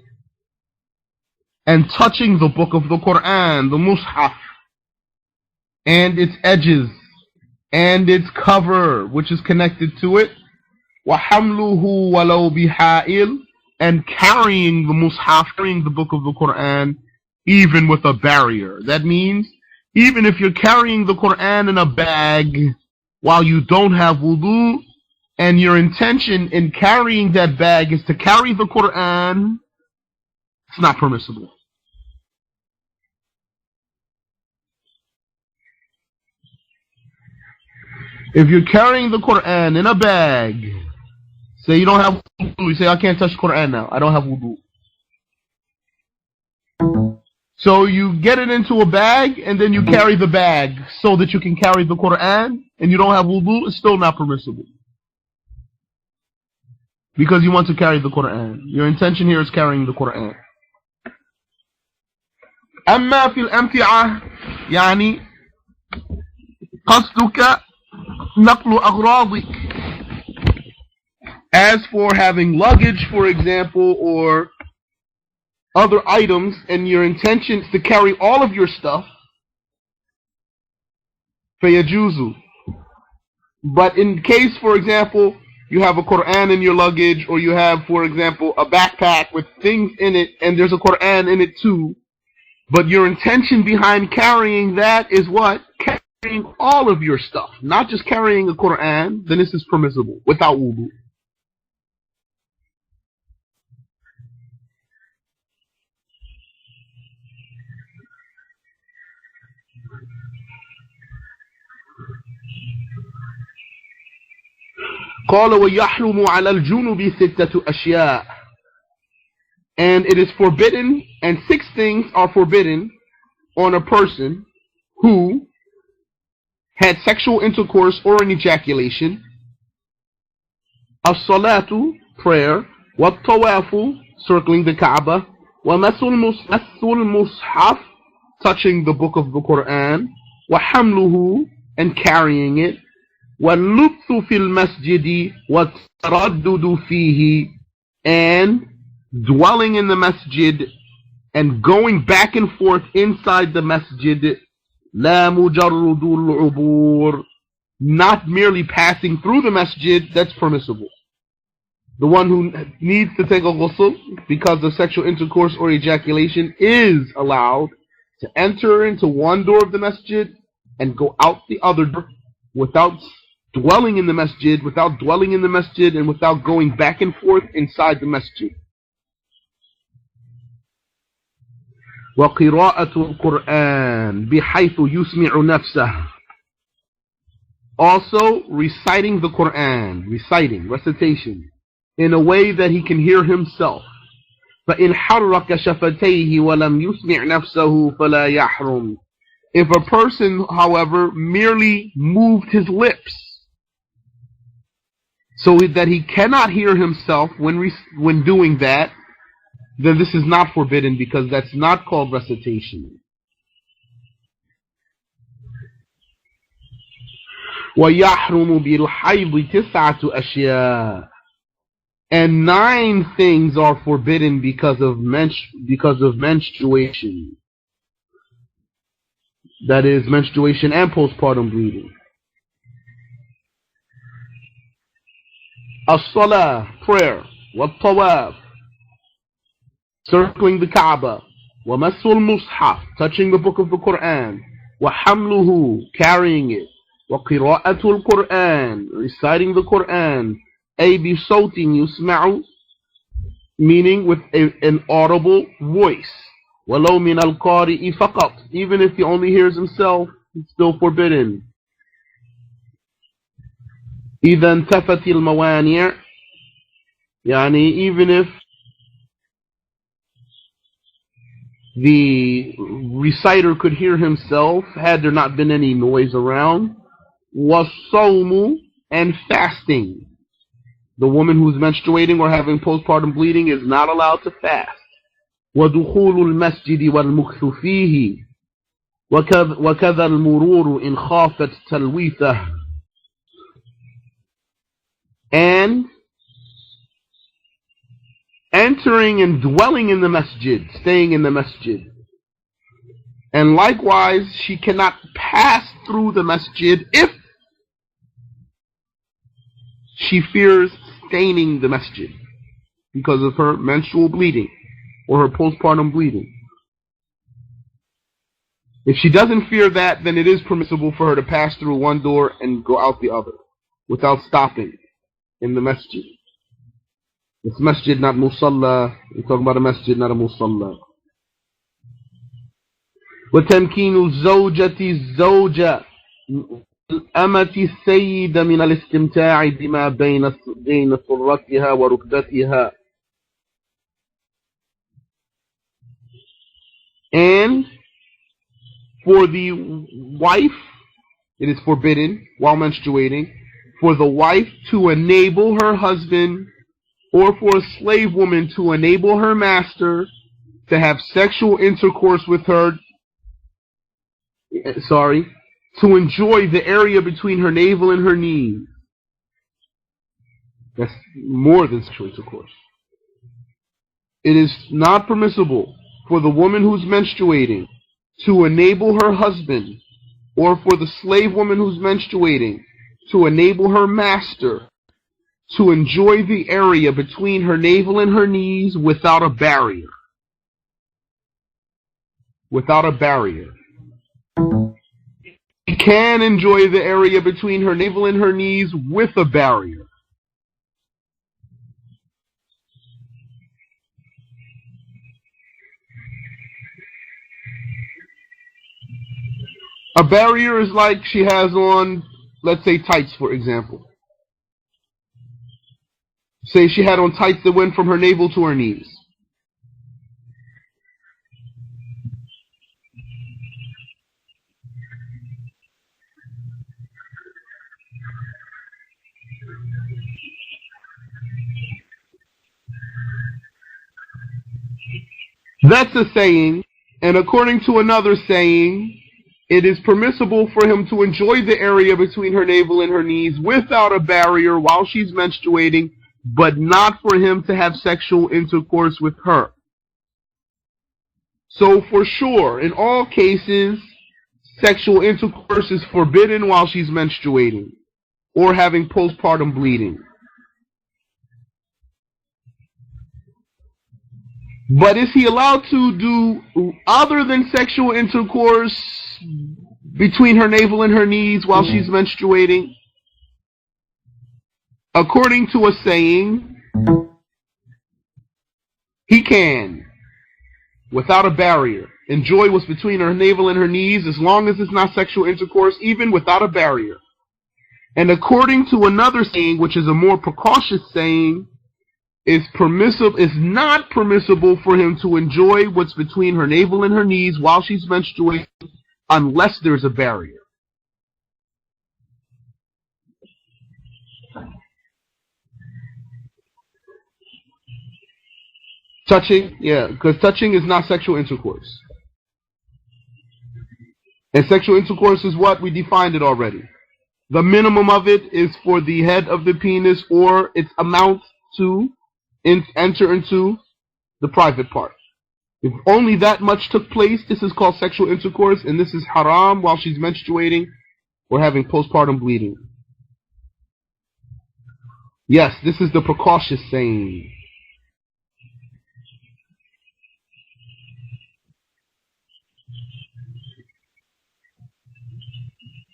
And touching the book of the Quran, the Mus'haf, and its edges, and its cover, which is connected to it. وحمله ولو بحائل. And carrying the Mus'haf, carrying the book of the Quran, even with a barrier. That means, even if you're carrying the Quran in a bag while you don't have wudu, and your intention in carrying that bag is to carry the Quran, it's not permissible. If you're carrying the Quran in a bag, say you don't have wudu, you say, I can't touch the Quran now, I don't have wudu. So you get it into a bag, and then you carry the bag so that you can carry the Quran, and you don't have wudu, it's still not permissible. Because you want to carry the Quran. Your intention here is carrying the Quran. أما في الأمتعة يعني قصدك نقل أغراضك. As for having luggage, for example, or other items, and your intention is to carry all of your stuff, فيجوز. But in case, for example, you have a Quran in your luggage, or you have, for example, a backpack with things in it, and there's a Quran in it too, but your intention behind carrying that is what? Carrying all of your stuff, not just carrying a Quran, then this is permissible, without wudu. قال ويحرم على الجنوب 6 أشياء. And it is forbidden, and 6 things are forbidden on a person who had sexual intercourse or an ejaculation. الصلاة, prayer. والطواف, circling the Kaaba. ومس المصحف, touching the book of the Quran. وحمله, and carrying it. واللبث في المسجد والتردد فيه, and dwelling in the masjid and going back and forth inside the masjid. لا مجرد العبور, not merely passing through the masjid, that's permissible. The one who needs to take a ghusl because of sexual intercourse or ejaculation is allowed to enter into one door of the masjid and go out the other door without dwelling in the masjid, and without going back and forth inside the masjid. وقراءة القرآن بحيث يسمع نفسه. Also reciting the Quran, recitation, in a way that he can hear himself. فإن حرك شفتيه ولم يسمع نفسه فلا يحرم. If a person, however, merely moved his lips so that he cannot hear himself when doing that, then this is not forbidden, because that's not called recitation. وَيَحْرُمُ بِالْحَيْضِ 9 أشياء. And 9 things are forbidden because of menstruation. That is, menstruation and postpartum bleeding. As-salah, prayer. Wat-tawaf, circling the Kaaba. Wa-massul mushaf, touching the book of the Quran. Wa-hamluhu, carrying it. Wa-qira'atul Quran, reciting the Quran. Ay bi-sawtin yusma'u, meaning with an audible voice. Walau min al-qari'i faqat, even if he only hears himself, it's still forbidden. إذا انتفت الموانع, يعني even if the reciter could hear himself, had there not been any noise around. وَالصَّوْمُ, and fasting. The woman who's menstruating or having postpartum bleeding is not allowed to fast. وَدُخُولُ الْمَسْجِدِ وَالْمُكْثُ فِيهِ وَكَذَا الْمُرُورُ إِنْ خَافَتْ تَلْوِيثَهُ, and entering and dwelling in the masjid, staying in the masjid. And likewise, she cannot pass through the masjid if she fears staining the masjid because of her menstrual bleeding or her postpartum bleeding. If she doesn't fear that, then it is permissible for her to pass through one door and go out the other without stopping in the masjid. It's masjid, not musalla. We're talking about a masjid, not a musalla. وَتَمْكِينُ الزَّوْجَةِ الزَّوْجَةِ الْأَمَةِ السَّيِّدَ مِنَ الْإِسْتِمْتَاعِ بِمَا بَيْنَ سُرَّتِهَا وَرُكْبَتِهَا. And for the wife, it is forbidden while menstruating for the wife to enable her husband, or for a slave woman to enable her master to have sexual intercourse with her, to enjoy the area between her navel and her knees. That's more than sexual intercourse. It is not permissible for the woman who's menstruating to enable her husband, or for the slave woman who's menstruating to enable her master to enjoy the area between her navel and her knees without a barrier. Without a barrier. She can enjoy the area between her navel and her knees with a barrier. A barrier is like she has on, let's say, tights, for example. Say she had on tights that went from her navel to her knees. That's a saying, and according to another saying, it is permissible for him to enjoy the area between her navel and her knees without a barrier while she's menstruating, but not for him to have sexual intercourse with her. So for sure, in all cases, sexual intercourse is forbidden while she's menstruating or having postpartum bleeding. But is he allowed to do other than sexual intercourse between her navel and her knees while she's menstruating? According to a saying, he can, without a barrier, enjoy what's between her navel and her knees as long as it's not sexual intercourse, even without a barrier. And according to another saying, which is a more precautious saying, is not permissible for him to enjoy what's between her navel and her knees while she's menstruating unless there's a barrier. Touching, yeah, because touching is not sexual intercourse. And sexual intercourse is what? We defined it already. The minimum of it is for the head of the penis, or its amount to enter into the private part. If only that much took place, this is called sexual intercourse, and this is haram while she's menstruating or having postpartum bleeding. Yes, this is the precautious saying.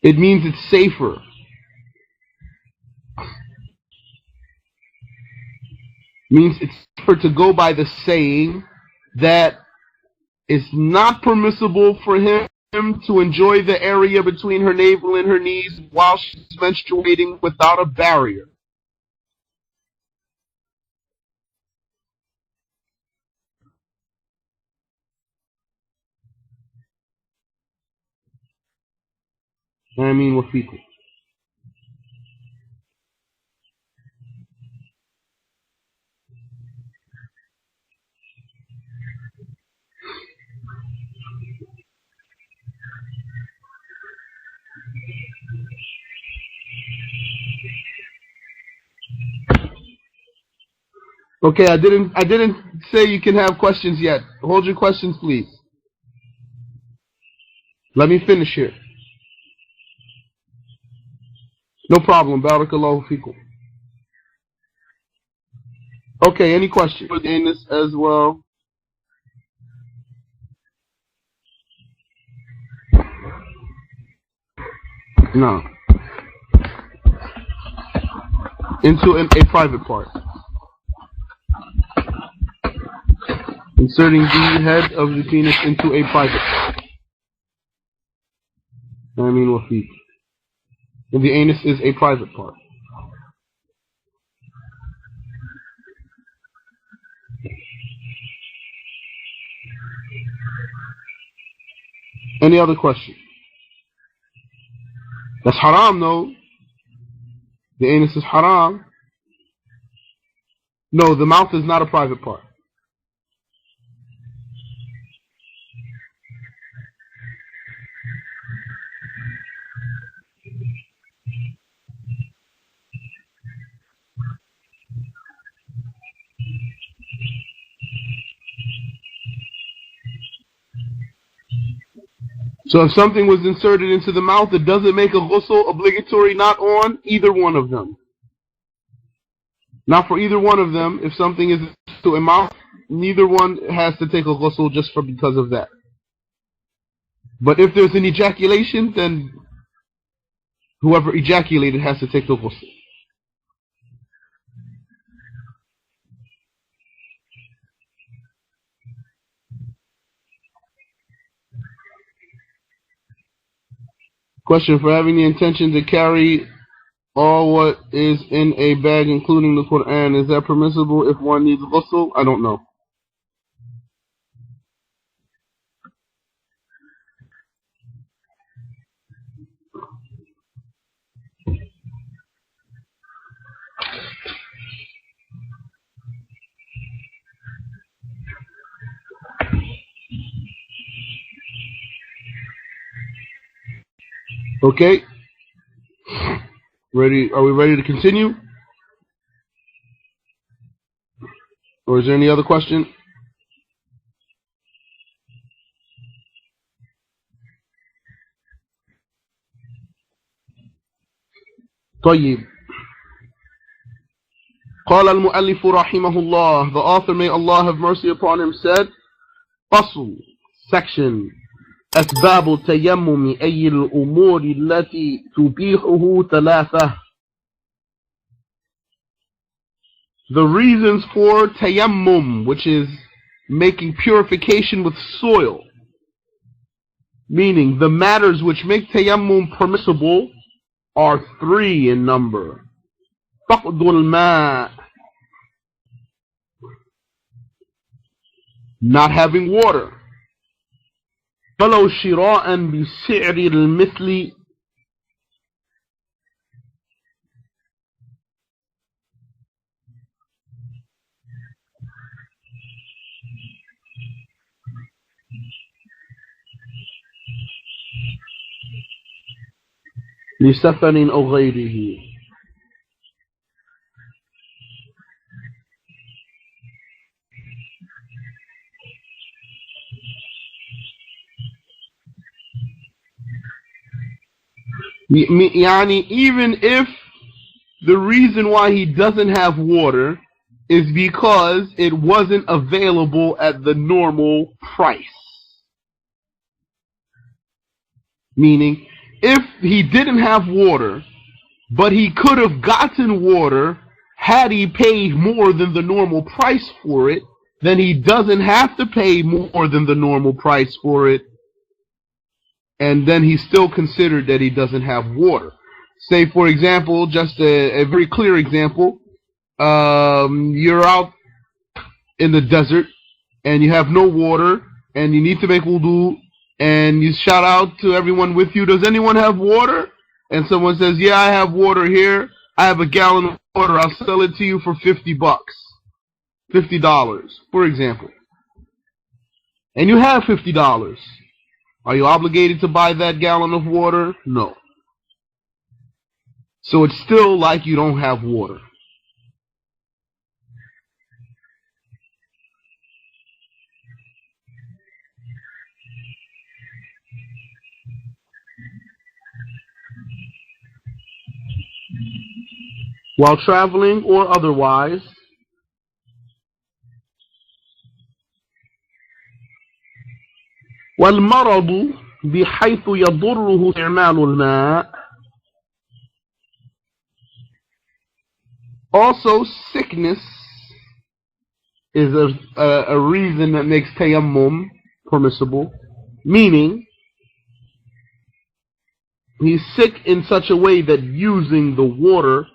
It means it's safer. It means it's safer to go by the saying that it's not permissible for him to enjoy the area between her navel and her knees while she's menstruating without a barrier. I mean, with people. Okay, I didn't say you can have questions yet. Hold your questions, please. Let me finish here. No problem. Barakallahu fikum. Okay, any questions? In this as well. No. Into a private part. Inserting the head of the penis into a private part. I mean, wafiq. And the anus is a private part. Any other question? That's haram, though. The anus is haram. No, the mouth is not a private part. So if something was inserted into the mouth, it doesn't make a ghusl obligatory, not on either one of them. Not for either one of them. If something is into a mouth, neither one has to take a ghusl just because of that. But if there's an ejaculation, then whoever ejaculated has to take the ghusl. Question: for having the intention to carry all what is in a bag, including the Quran, is that permissible if one needs ghusl? I don't know. Okay. Ready? Are we ready to continue? Or is there any other question? طيب. قال المؤلف رحمه الله, the author, may Allah have mercy upon him, said, فصل, section, أسباب التيمم أي الأمور التي تبيحه ثلاثة. The reasons for tayammum, which is making purification with soil, meaning the matters which make tayammum permissible are three in number. فقد الماء, not having water. فلو شراء بسعر المثل, لسفن أو غيره. Yani, even if the reason why he doesn't have water is because it wasn't available at the normal price. Meaning, if he didn't have water, but he could have gotten water had he paid more than the normal price for it, then he doesn't have to pay more than the normal price for it, and then he's still considered that he doesn't have water. Say, for example, just a very clear example, you're out in the desert, and you have no water, and you need to make wudu, and you shout out to everyone with you, does anyone have water? And someone says, yeah, I have water here, I have a gallon of water, I'll sell it to you for $50, $50, for example. And you have $50. Are you obligated to buy that gallon of water? No. So it's still like you don't have water. While traveling or otherwise, والمرض بحيث يضره استعمال الماء. Also, sickness is a reason that makes tayammum permissible. Meaning, he's sick in such a way that using the water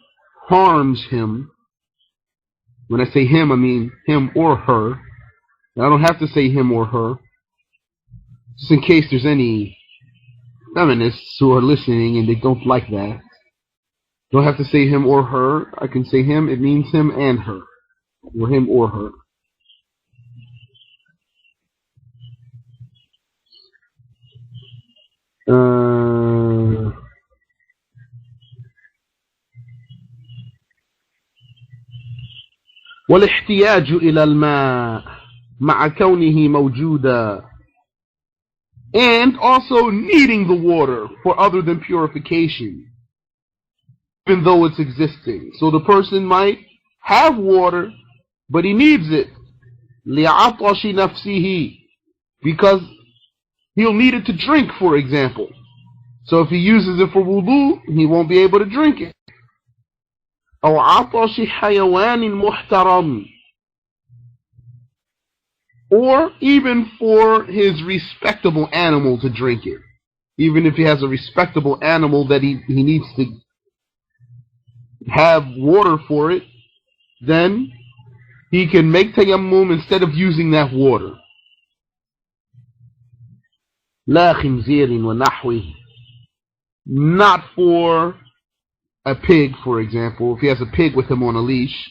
harms him. When I say him, I mean him or her. I don't have to say him or her. Just in case there's any feminists who are listening and they don't like that. Don't have to say him or her. I can say him, it means him and her. Or him or her. والاحتياج إلى الماء مع كونه موجودا. And also needing the water for other than purification, even though it's existing. So the person might have water, but he needs it. لِعَطَشِ نَفْسِهِ, because he'll need it to drink, for example. So if he uses it for wudu, he won't be able to drink it. أو عطش حيوان محترم, or even for his respectable animal to drink it. Even if he has a respectable animal that he needs to have water for it, then he can make tayammum instead of using that water. لا خنزير ونحوه, not for a pig, for example. If he has a pig with him on a leash,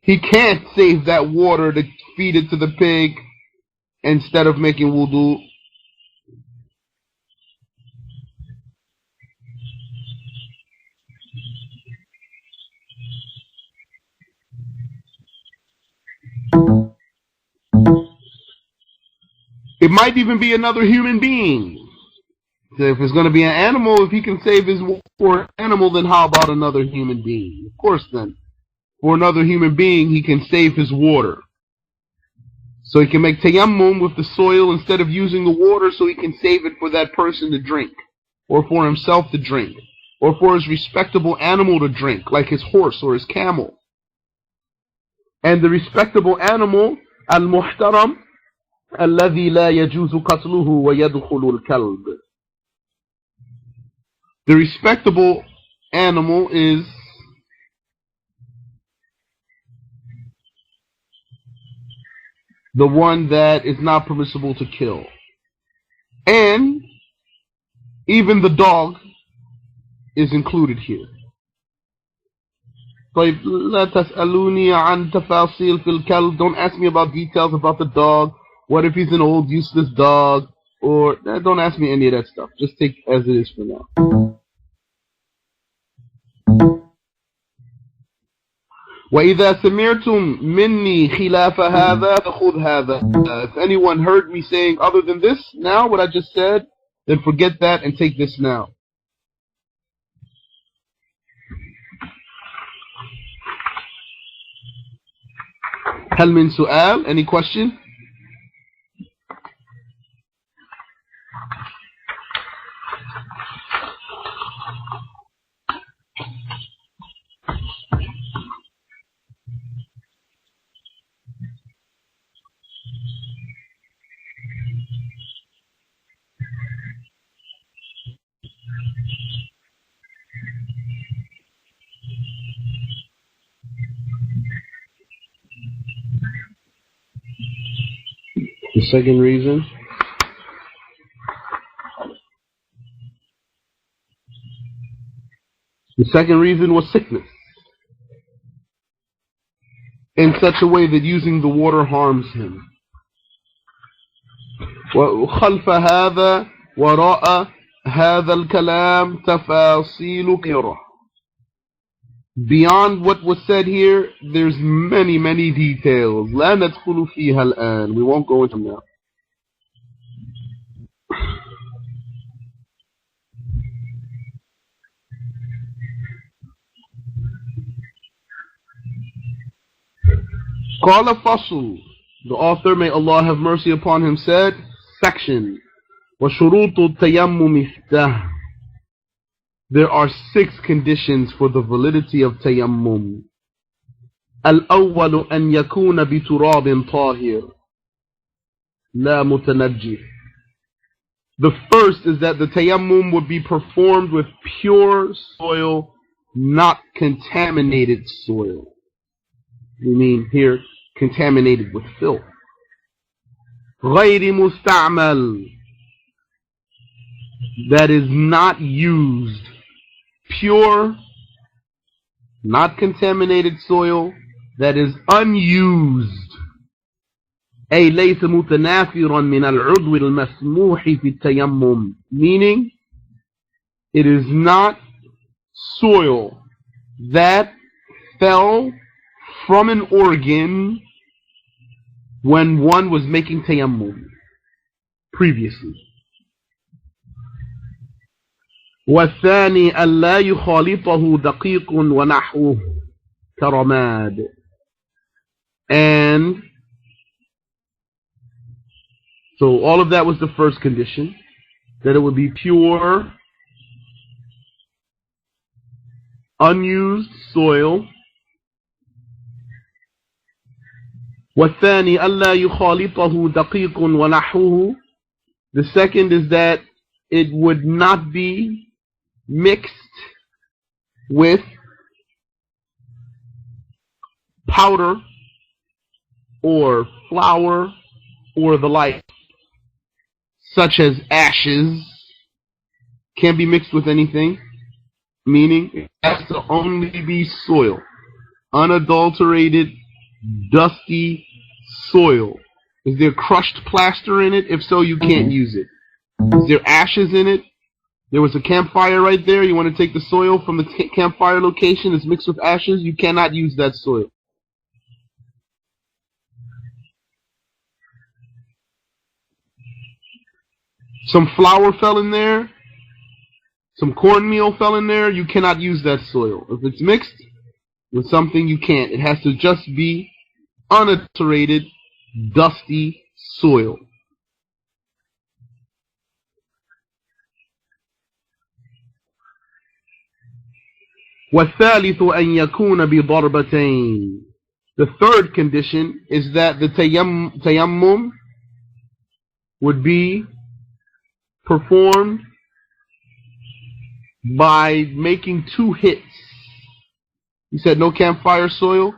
he can't save that water to feed it to the pig instead of making wudu. It might even be another human being. So if it's going to be an animal, if he can save his water for an animal, then how about another human being? Of course then. For another human being, he can save his water. So he can make tayammum with the soil instead of using the water, so he can save it for that person to drink, or for himself to drink, or for his respectable animal to drink, like his horse or his camel. And the respectable animal, al-muhtaram, الذي لا يجوز قتله ويدخل الكلب. The respectable animal is the one that is not permissible to kill. And even the dog is included here. طيب لا تسألوني عن تفاصيل في الكلب. Don't ask me about details about the dog. What if he's an old useless dog? Or don't ask me any of that stuff. Just take as it is for now. وَإِذَا سَمِعْتُمْ مِنِّي خِلَافَ هَذَا فَخُذْ هَذَا. If anyone heard me saying other than this now, what I just said, then forget that and take this now. هل من سؤال? Any question? The second reason? The second reason was sickness. In such a way that using the water harms him. وخلف هذا وراء هذا الكلام تفاصيل كثيرة. Beyond what was said here, there's many details. لا ندخل فيها الآن. We won't go into them now. قال فصل. The author, may Allah have mercy upon him, said, section. وشروط التيمم ستة. There are 6 conditions for the validity of tayammum. الأول أن يكون بتراب طاهر لا متنجس. The first is that the tayammum would be performed with pure soil, not contaminated soil. We mean here contaminated with filth. غير مستعمل. That is not used. Pure, not contaminated soil that is unused. أي ليس متنافرا من العضو المسموح في التيمم. Meaning, it is not soil that fell from an organ when one was making tayammum previously. والثاني ألا يخالطه دقيق ونحوه كرماد. And so all of that was the first condition, that it would be pure, unused soil. والثاني ألا يخالطه دقيق ونحوه. The second is that it would not be mixed with powder or flour or the like, such as ashes. Can't be mixed with anything, meaning it has to only be soil, unadulterated, dusty soil. Is there crushed plaster in it? If so, you can't use it. Is there ashes in it? There was a campfire right there. You want to take the soil from the campfire location. It's mixed with ashes. You cannot use that soil. Some flour fell in there. Some cornmeal fell in there. You cannot use that soil. If it's mixed with something, you can't. It has to just be unadulterated, dusty soil. والثالث أن يكون بضربتين. The third condition is that the tayammum would be performed by making 2 hits. You said no campfire soil.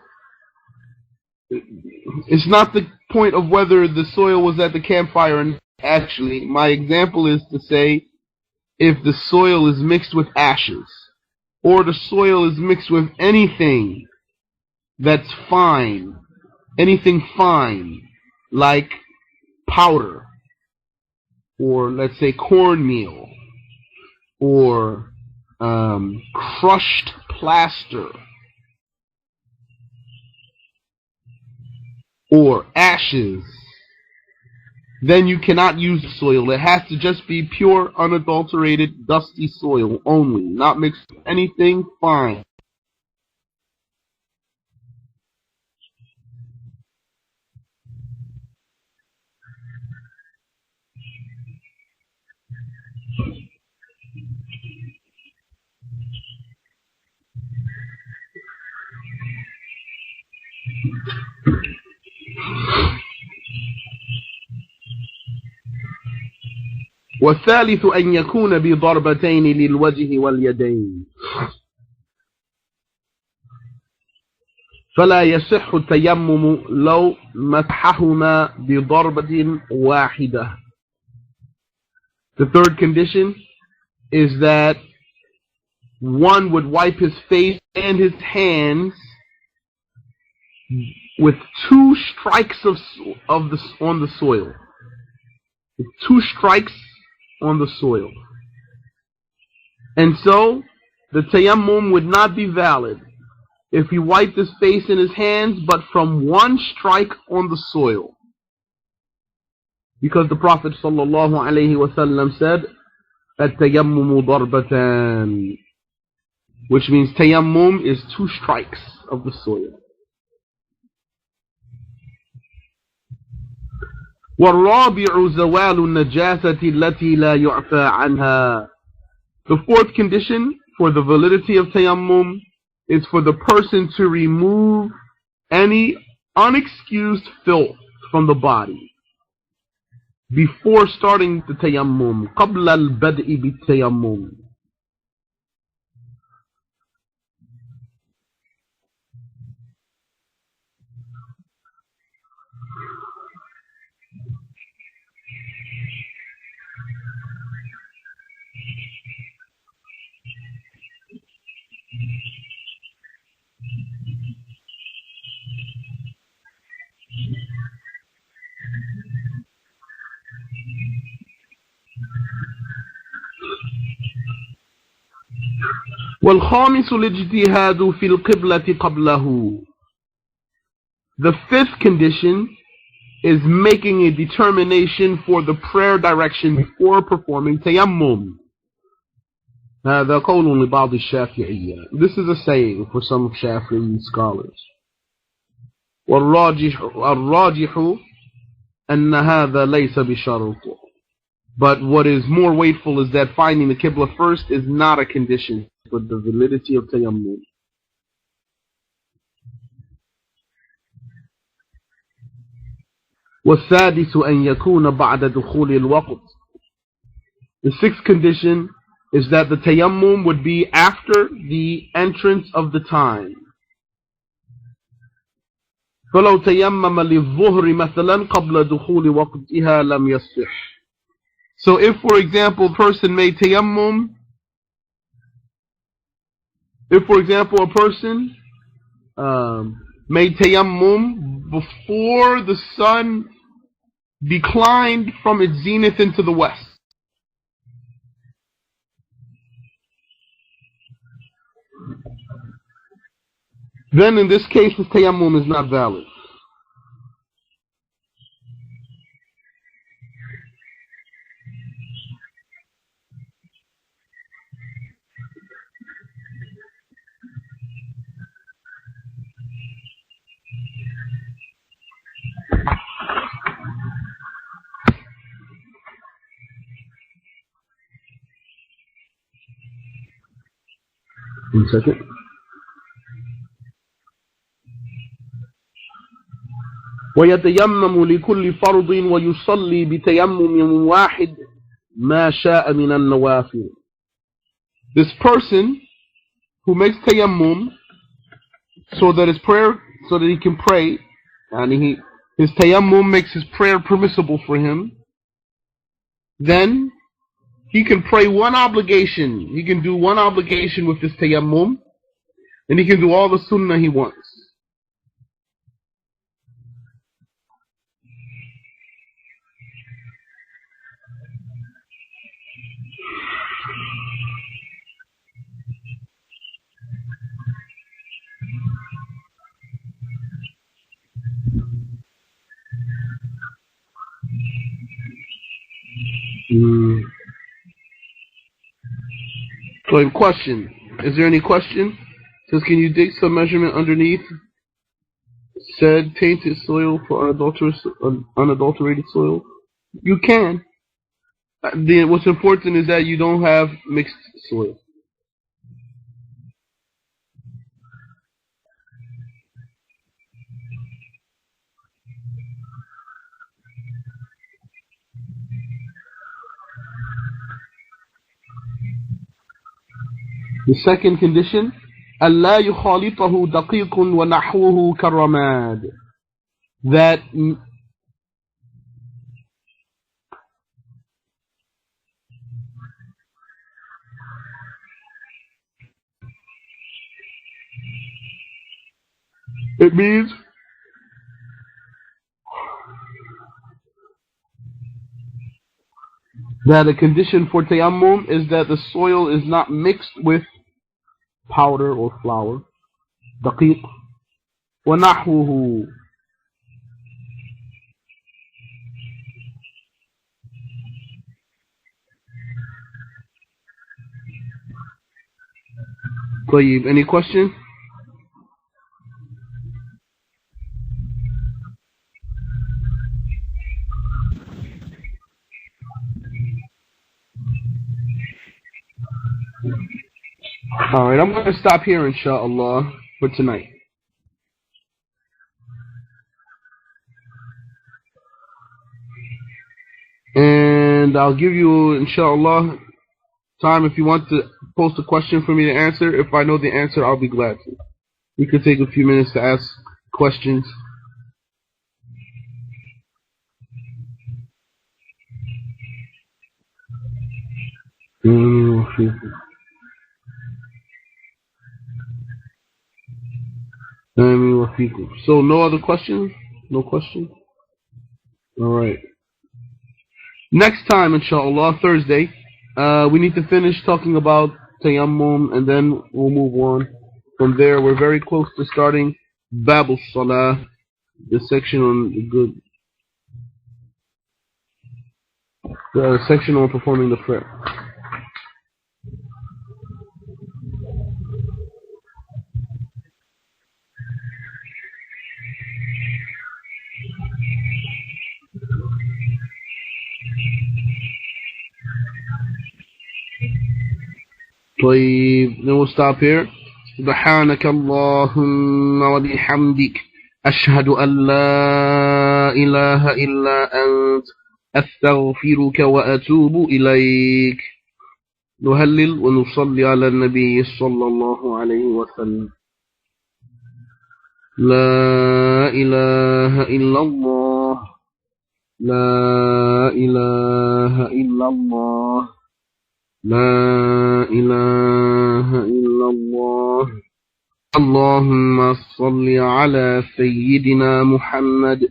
It's not the point of whether the soil was at the campfire. Actually, my example is to say if the soil is mixed with ashes, or the soil is mixed with anything that's fine, anything fine, like powder, or let's say cornmeal, or crushed plaster, or ashes, then you cannot use the soil. It has to just be pure, unadulterated, dusty soil only, not mixed with anything fine. والثالث أن يكون بضربتين للوجه واليدين فلا يصح التيمم لو مسحهما بضربة واحدة. The third condition is that one would wipe his face and his hands with two strikes on the soil. With two strikes on the soil. And so the tayammum would not be valid if he wiped his face and his hands but from one strike on the soil. Because the Prophet ﷺ said, "At-tayammumu darbatan," which means tayammum is two strikes of the soil. وَالرَّابِعُ زَوَالُ النَّجَاسَةِ الَّتِي لَا يُعْفَى عَنْهَا. The fourth condition for the validity of tayammum is for the person to remove any unexcused filth from the body before starting the tayammum, قبل البدء بالتيمم. والخامس الاجتهاد في القبلة قبله. The fifth condition is making a determination for the prayer direction before performing tayammum. هذا قول لبعض الشافعية. This is a saying for some Shafi'i scholars. والراجح أن هذا ليس بشرط. But what is more weightful is that finding the Qibla first is not a condition for the validity of tayammum. والسادس أن يكون بعد دخول الوقت. The sixth condition is that the tayammum would be after the entrance of the time. فلو تيمم للظهر مثلا قبل دخول وقتها لم يصح. So if, for example, a person made tayammum, made tayammum before the sun declined from its zenith into the west, then in this case his tayammum is not valid. One second. ويتيمم لكل فرض ويصلي بتيمم واحد ما شاء من النوافل. This person who makes tayammum so that he can pray, and his tayammum makes his prayer permissible for him, then he can pray one obligation. He can do one obligation with this tayammum, and he can do all the sunnah he wants. So, question. Is there any question? It says, can you dig some measurement underneath said tainted soil for unadulterated soil? You can. What's important is that you don't have mixed soil. The second condition, ألا يخالطه دقيق ونحوه كالرماد. That it means that a condition for tayammum is that the soil is not mixed with powder or flour. دقيق ونحوه. طيب, any question? Alright, I'm going to stop here inshallah for tonight. And I'll give you inshallah time if you want to post a question for me to answer. If I know the answer, I'll be glad to. We could take a few minutes to ask questions. So no other questions? No questions? Alright. Next time, inshallah, Thursday, we need to finish talking about tayammum and then we'll move on. From there, we're very close to starting Bab al-Salah, the section on the section on performing the prayer. طيب, then we'll stop here. سبحانك اللهم وبحمدك أشهد أن لا إله إلا أنت أستغفرك وأتوب إليك. نهلل ونصلي على النبي صلى الله عليه وسلم. لا إله إلا الله. لا إله إلا الله. لا إله إلا الله. اللهم صل على سيدنا محمد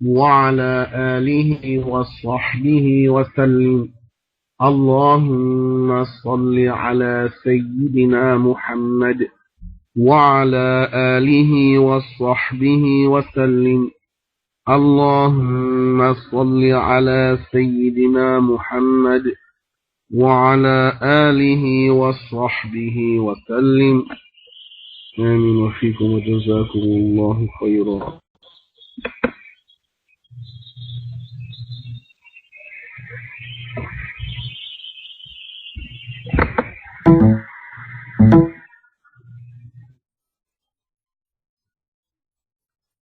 وعلى آله وصحبه وسلم. اللهم صل على سيدنا محمد وعلى آله وصحبه وسلم. اللهم صل على سيدنا محمد وعلى آله وصحبه وسلم. آمين وفيكم وجزاكم الله خيرا.